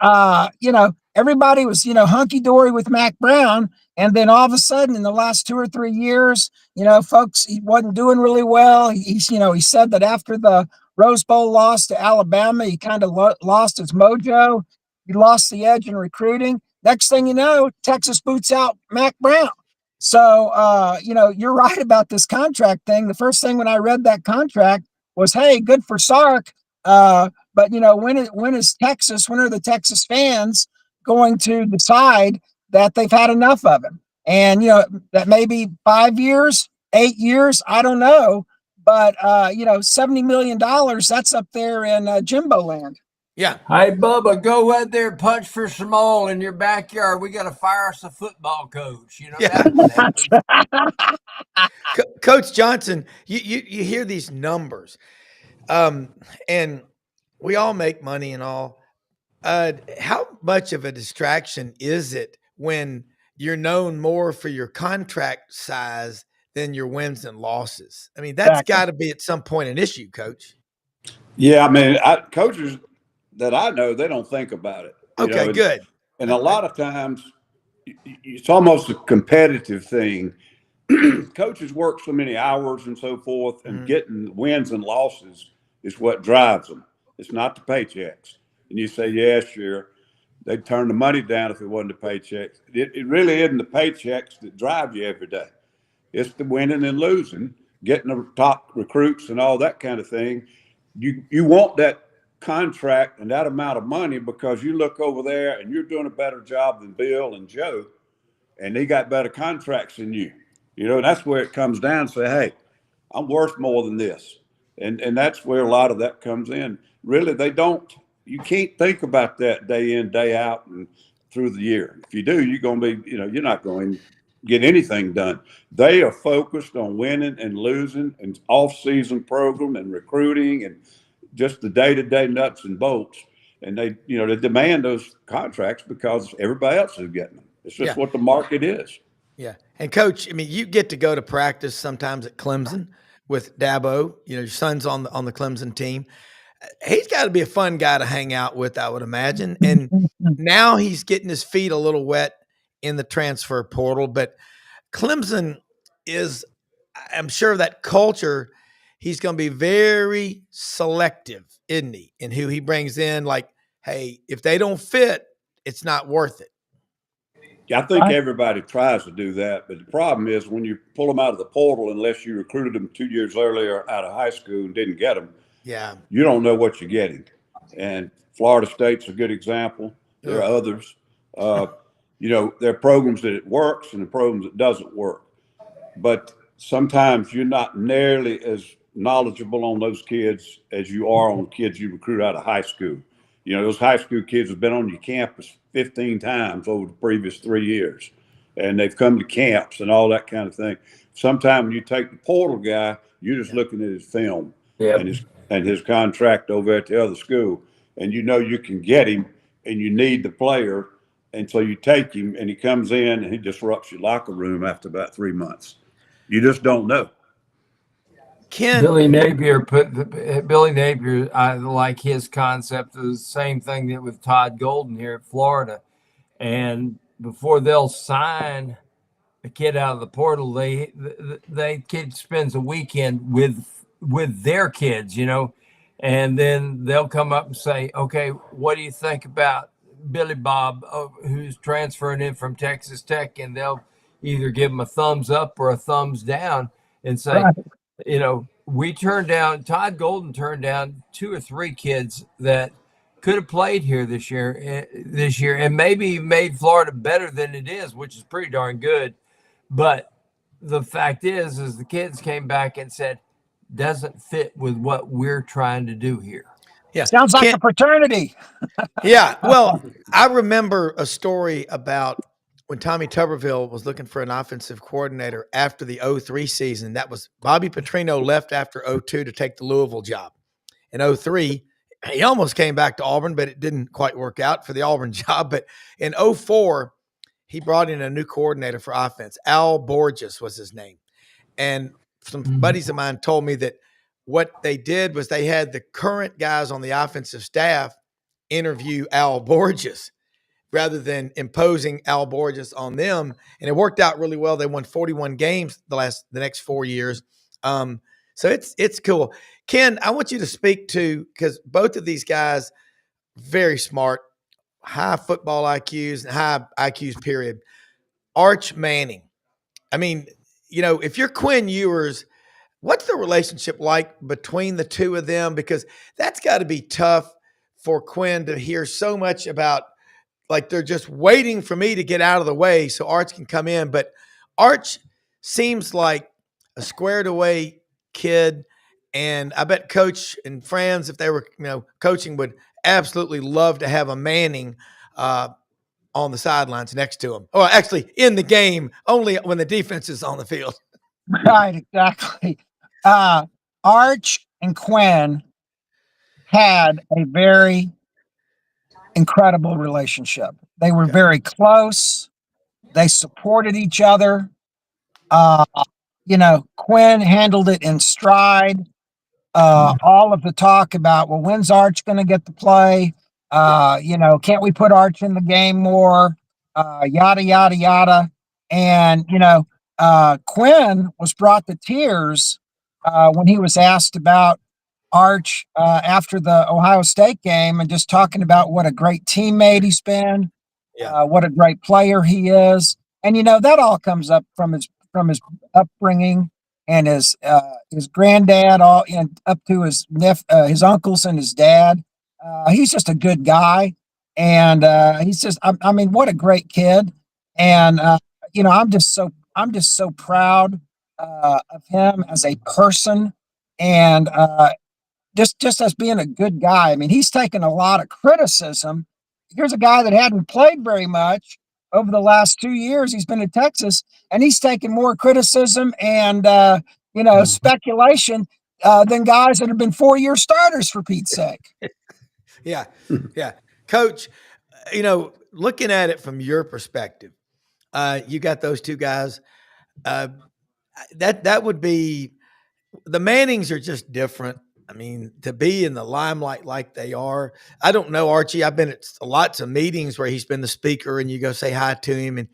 everybody was, hunky dory with Mac Brown. And then all of a sudden in the last 2 or 3 years, folks, he wasn't doing really well. He said that after the Rose Bowl loss to Alabama, he kind of lost his mojo. He lost the edge in recruiting. Next thing you know, Texas boots out Mac Brown. So, you're right about this contract thing. The first thing when I read that contract was, hey, good for Sark. But when are the Texas fans going to decide that they've had enough of him? And that may be 5 years, 8 years, I don't know. But $70 million, that's up there in Jimbo land. Yeah. Hey, Bubba, go out there and punch for Small in your backyard. We got to fire us a football coach. Yeah. That's what happens. Coach Johnson, you hear these numbers, and we all make money and all. How much of a distraction is it when you're known more for your contract size than your wins and losses? I mean, that's got to be at some point an issue, Coach. Yeah, I mean, coaches that I know, they don't think about it. Okay, good. And a lot of times, it's almost a competitive thing. Coaches work so many hours and so forth, and getting wins and losses is what drives them. It's not the paychecks. And you say, yeah, sure, they'd turn the money down if it wasn't the paychecks. It really isn't the paychecks that drive you every day. It's the winning and losing, getting the top recruits and all that kind of thing. You want that contract and that amount of money because you look over there and you're doing a better job than Bill and Joe, and they got better contracts than you. That's where it comes down. Say, hey, I'm worth more than this. And that's where a lot of that comes in. Really, you can't think about that day in, day out and through the year. If you do, you're going to be, you're not going to get anything done. They are focused on winning and losing and off-season program and recruiting and just the day-to-day nuts and bolts. And they demand those contracts because everybody else is getting them. It's just what the market is. Yeah. And Coach, I mean, you get to go to practice sometimes at Clemson with Dabo. Your son's on the Clemson team. He's got to be a fun guy to hang out with, I would imagine. And now he's getting his feet a little wet in the transfer portal. But Clemson is, I'm sure that culture he's going to be very selective, isn't he, in who he brings in? Like, hey, if they don't fit, it's not worth it. I think everybody tries to do that, but the problem is when you pull them out of the portal, unless you recruited them 2 years earlier out of high school and didn't get them, you don't know what you're getting. And Florida State's a good example. There are others. There are programs that it works and the programs that doesn't work. But sometimes you're not nearly as knowledgeable on those kids as you are on kids you recruit out of high school. Those high school kids have been on your campus 15 times over the previous 3 years, and they've come to camps and all that kind of thing. Sometimes when you take the portal guy, you're just looking at his film and his contract over at the other school, and you can get him, and you need the player, and so you take him, and he comes in and he disrupts your locker room after about 3 months. You just don't know. Billy Napier I like his concept of the same thing that with Todd Golden here at Florida. And before they'll sign a kid out of the portal, they kid spends a weekend with their kids, and then they'll come up and say, okay, what do you think about Billy Bob, who's transferring in from Texas Tech? And they'll either give him a thumbs up or a thumbs down and say, Todd Golden turned down 2 or 3 kids that could have played here this year, and maybe made Florida better than it is, which is pretty darn good. But the fact is the kids came back and said, doesn't fit with what we're trying to do here. Yeah. Sounds like a fraternity. Yeah. Well, I remember a story about when Tommy Tuberville was looking for an offensive coordinator after the 03 season. That was Bobby Petrino left after 02 to take the Louisville job. In 03, he almost came back to Auburn, but it didn't quite work out for the Auburn job. But in 04, he brought in a new coordinator for offense. Al Borges was his name. And some buddies of mine told me that what they did was they had the current guys on the offensive staff interview Al Borges rather than imposing Al Borges on them. And it worked out really well. They won 41 games the next 4 years. So it's cool. Ken, I want you to speak to, because both of these guys, very smart, high football IQs and high IQs, period. Arch Manning. I mean, if you're Quinn Ewers, what's the relationship like between the two of them? Because that's got to be tough for Quinn to hear so much about, like, they're just waiting for me to get out of the way so Arch can come in. But Arch seems like a squared away kid. And I bet Coach and friends, if they were, coaching, would absolutely love to have a Manning on the sidelines next to him. Or actually in the game, only when the defense is on the field. Right, exactly. Arch and Quinn had a very incredible relationship. They were very close. They supported each other. Quinn handled it in stride. All of the talk about, well, when's Arch going to get to play? Can't we put Arch in the game more? Yada, yada, yada. And, Quinn was brought to tears when he was asked about Arch after the Ohio State game, and just talking about what a great teammate he's been, what a great player he is. And, that all comes up from his upbringing and his granddad, all and up to his his uncles and his dad. He's just a good guy, and he's just, I mean, what a great kid. And I'm just so proud of him as a person, and just as being a good guy. I mean, he's taken a lot of criticism. Here's a guy that hadn't played very much over the last 2 years. He's been in Texas, and he's taken more criticism and speculation than guys that have been 4-year starters, for Pete's sake. Yeah. Coach, looking at it from your perspective, you got those two guys. That would be, the Mannings are just different. I mean, to be in the limelight like they are, I don't know, Archie. I've been at lots of meetings where he's been the speaker, and you go say hi to him. And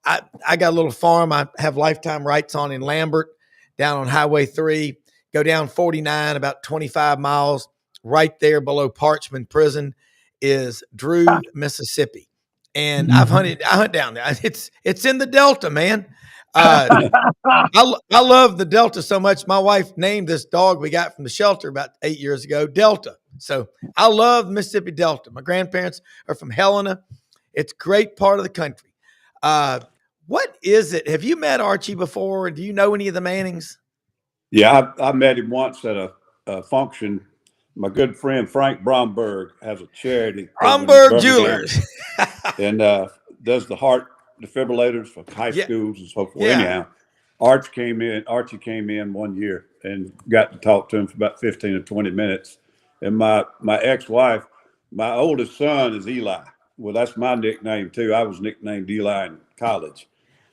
I got a little farm I have lifetime rights on in Lambert, down on Highway 3. go down 49, about 25 miles. Right there below Parchman Prison is Drew, Mississippi. And I hunt down there. It's in the Delta, man. I love the Delta so much. My wife named this dog we got from the shelter about 8 years ago, Delta. So I love the Mississippi Delta. My grandparents are from Helena. It's a great part of the country. What is it? Have you met Archie before? Do you know any of the Mannings? Yeah, I met him once at a function. My good friend Frank Bromberg has a charity, Bromberg Jewelers, and does the heart defibrillators for high schools and so forth. Yeah. Anyhow, Archie came in one year and got to talk to him for about 15 or 20 minutes. And my ex-wife, my oldest son is Eli. Well, that's my nickname too. I was nicknamed Eli in college.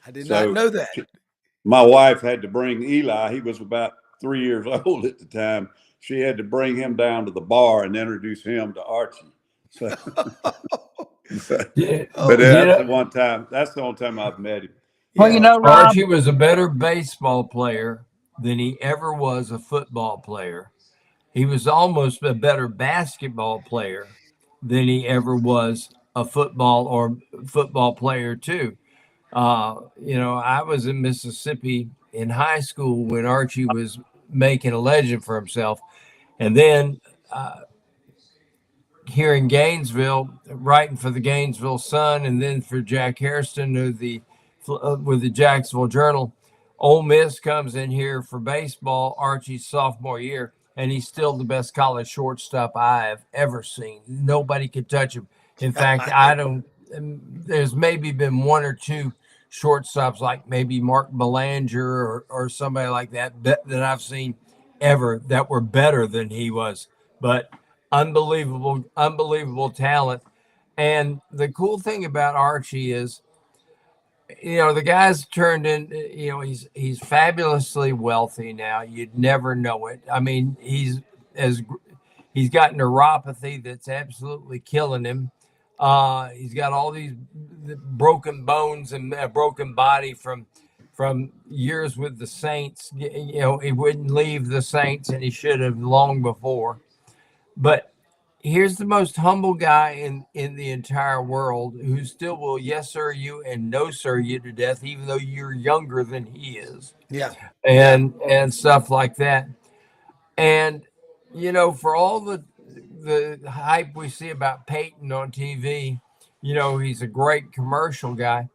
I did not know that. My wife had to bring Eli. He was about 3 years old at the time. She had to bring him down to the bar and introduce him to Archie. So, but that's the one time. That's the only time I've met him. Well, you know, Rob, Archie was a better baseball player than he ever was a football player. He was almost a better basketball player than he ever was a football player too. I was in Mississippi in high school when Archie was making a legend for himself. And then here in Gainesville, writing for the Gainesville Sun and then for Jack Hairston with the Jacksonville Journal, Ole Miss comes in here for baseball, Archie's sophomore year, and he's still the best college shortstop I have ever seen. Nobody could touch him. In fact, there's maybe been one or two shortstops like maybe Mark Belanger or somebody like that I've seen ever that were better than he was. But unbelievable talent. And the cool thing about Archie is, the guy's turned in, he's fabulously wealthy now. You'd never know it. I mean, he's got neuropathy that's absolutely killing him. He's got all these broken bones and a broken body from years with the Saints. He wouldn't leave the Saints, and he should have long before. But here's the most humble guy in the entire world who still will yes sir you and no sir you to death, even though you're younger than he is. Yeah. And stuff like that. And for all the hype we see about Peyton on TV, he's a great commercial guy.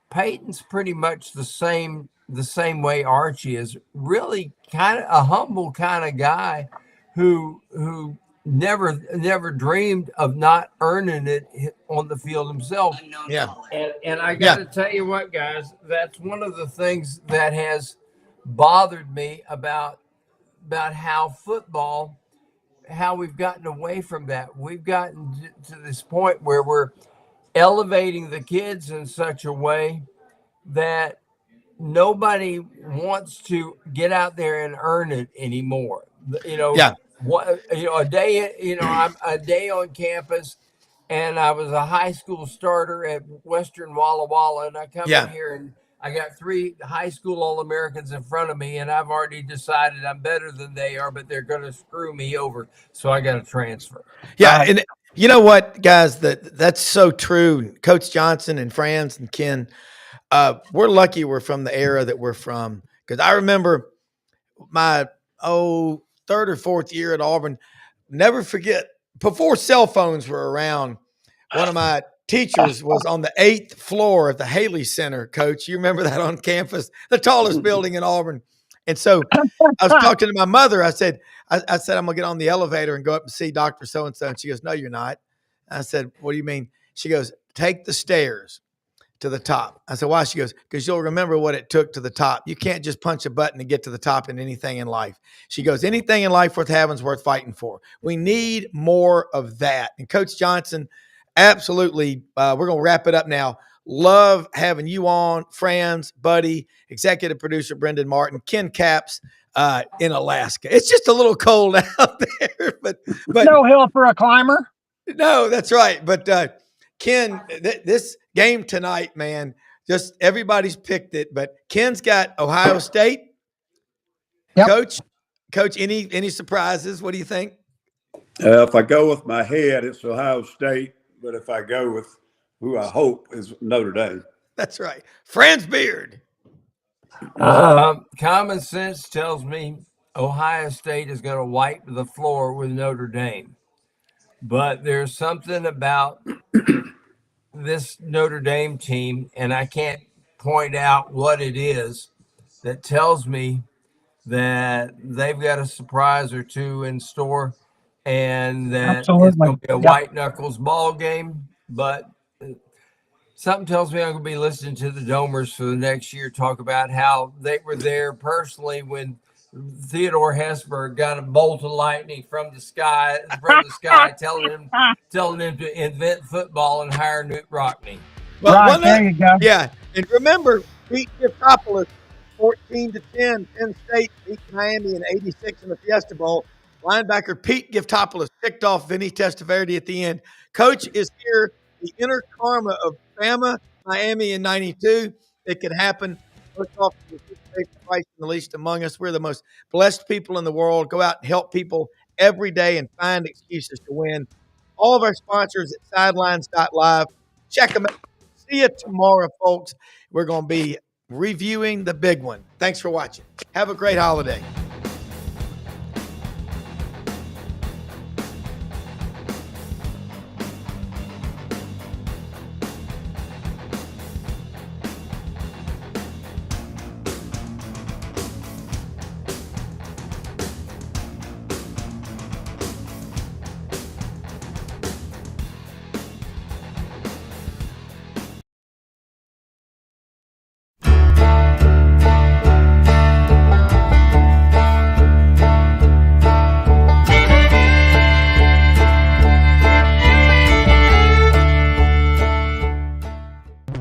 Peyton's pretty much the same way Archie is. Really kind of a humble kind of guy who never dreamed of not earning it on the field himself. Yeah. And I got to tell you what, guys, that's one of the things that has bothered me about how we've gotten away from that. We've gotten to this point where we're elevating the kids in such a way that nobody wants to get out there and earn it anymore. A day, I'm a day on campus, and I was a high school starter at Western Walla Walla, and I come in here and I got 3 high school All-Americans in front of me, and I've already decided I'm better than they are, but they're going to screw me over, so I got to transfer. Yeah, and you know what, guys, that's so true. Coach Johnson and Franz and Ken, we're lucky we're from the era that we're from, because I remember my third or fourth year at Auburn. Never forget, before cell phones were around, one of my teachers was on the 8th floor of the Haley Center, Coach. You remember that on campus, the tallest building in Auburn. And so I was talking to my mother. I said, I'm going to get on the elevator and go up and see Dr. So-and-so. And she goes, no, you're not. I said, what do you mean? She goes, take the stairs to the top. I said, why? She goes, because you'll remember what it took to the top. You can't just punch a button to get to the top in anything in life. She goes, anything in life worth having is worth fighting for. We need more of that. And Coach Johnson, absolutely. We're going to wrap it up now. Love having you on, Franz, Buddy, executive producer Brendan Martin, Ken Capps in Alaska. It's just a little cold out there, but no hill for a climber. No, that's right. But Ken, this game tonight, man, just everybody's picked it. But Ken's got Ohio State, Coach. Coach, any surprises? What do you think? If I go with my head, it's Ohio State. But if I go with who I hope is Notre Dame. That's right. Franz Beard. Common sense tells me Ohio State is going to wipe the floor with Notre Dame. But there's something about this Notre Dame team, and I can't point out what it is, that tells me that they've got a surprise or two in store, and that it's Absolutely. going to be a Yep. white knuckles ball game. But something tells me I'm going to be listening to the Domers for the next year talk about how they were there personally when Theodore Hesburgh got a bolt of lightning from the sky, telling him to invent football and hire Newt Rockney. Well, Right, there you go. Yeah, and remember, Pete Giftopoulos, 14-10, Penn State beat Miami in '86 in the Fiesta Bowl. Linebacker Pete Giftopoulos picked off Vinny Testaverde at the end. Coach is here. The inner karma of Bama, Miami in '92. It could happen. First off, Christ and the least among us. We're the most blessed people in the world. Go out and help people every day and find excuses to win. All of our sponsors at sidelines.live. Check them out. See you tomorrow, folks. We're going to be reviewing the big one. Thanks for watching. Have a great holiday.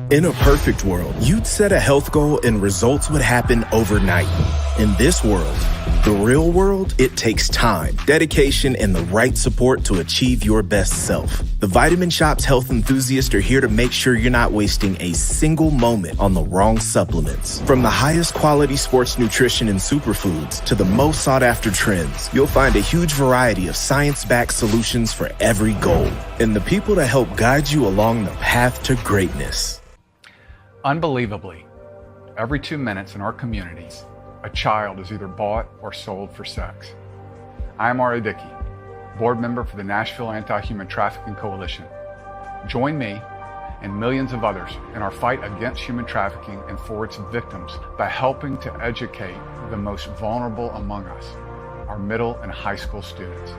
In a perfect world, you'd set a health goal and results would happen overnight. In this world, the real world, it takes time, dedication, and the right support to achieve your best self. The Vitamin Shop's health enthusiasts are here to make sure you're not wasting a single moment on the wrong supplements. From the highest quality sports nutrition and superfoods to the most sought after trends, you'll find a huge variety of science-backed solutions for every goal. And the people to help guide you along the path to greatness. Unbelievably, every 2 minutes in our communities, a child is either bought or sold for sex. I am Ari Dickey, board member for the Nashville Anti-Human Trafficking Coalition. Join me and millions of others in our fight against human trafficking and for its victims by helping to educate the most vulnerable among us, our middle and high school students.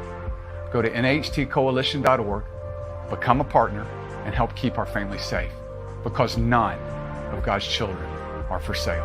Go to nhtcoalition.org, become a partner, and help keep our families safe, because none of God's children are for sale.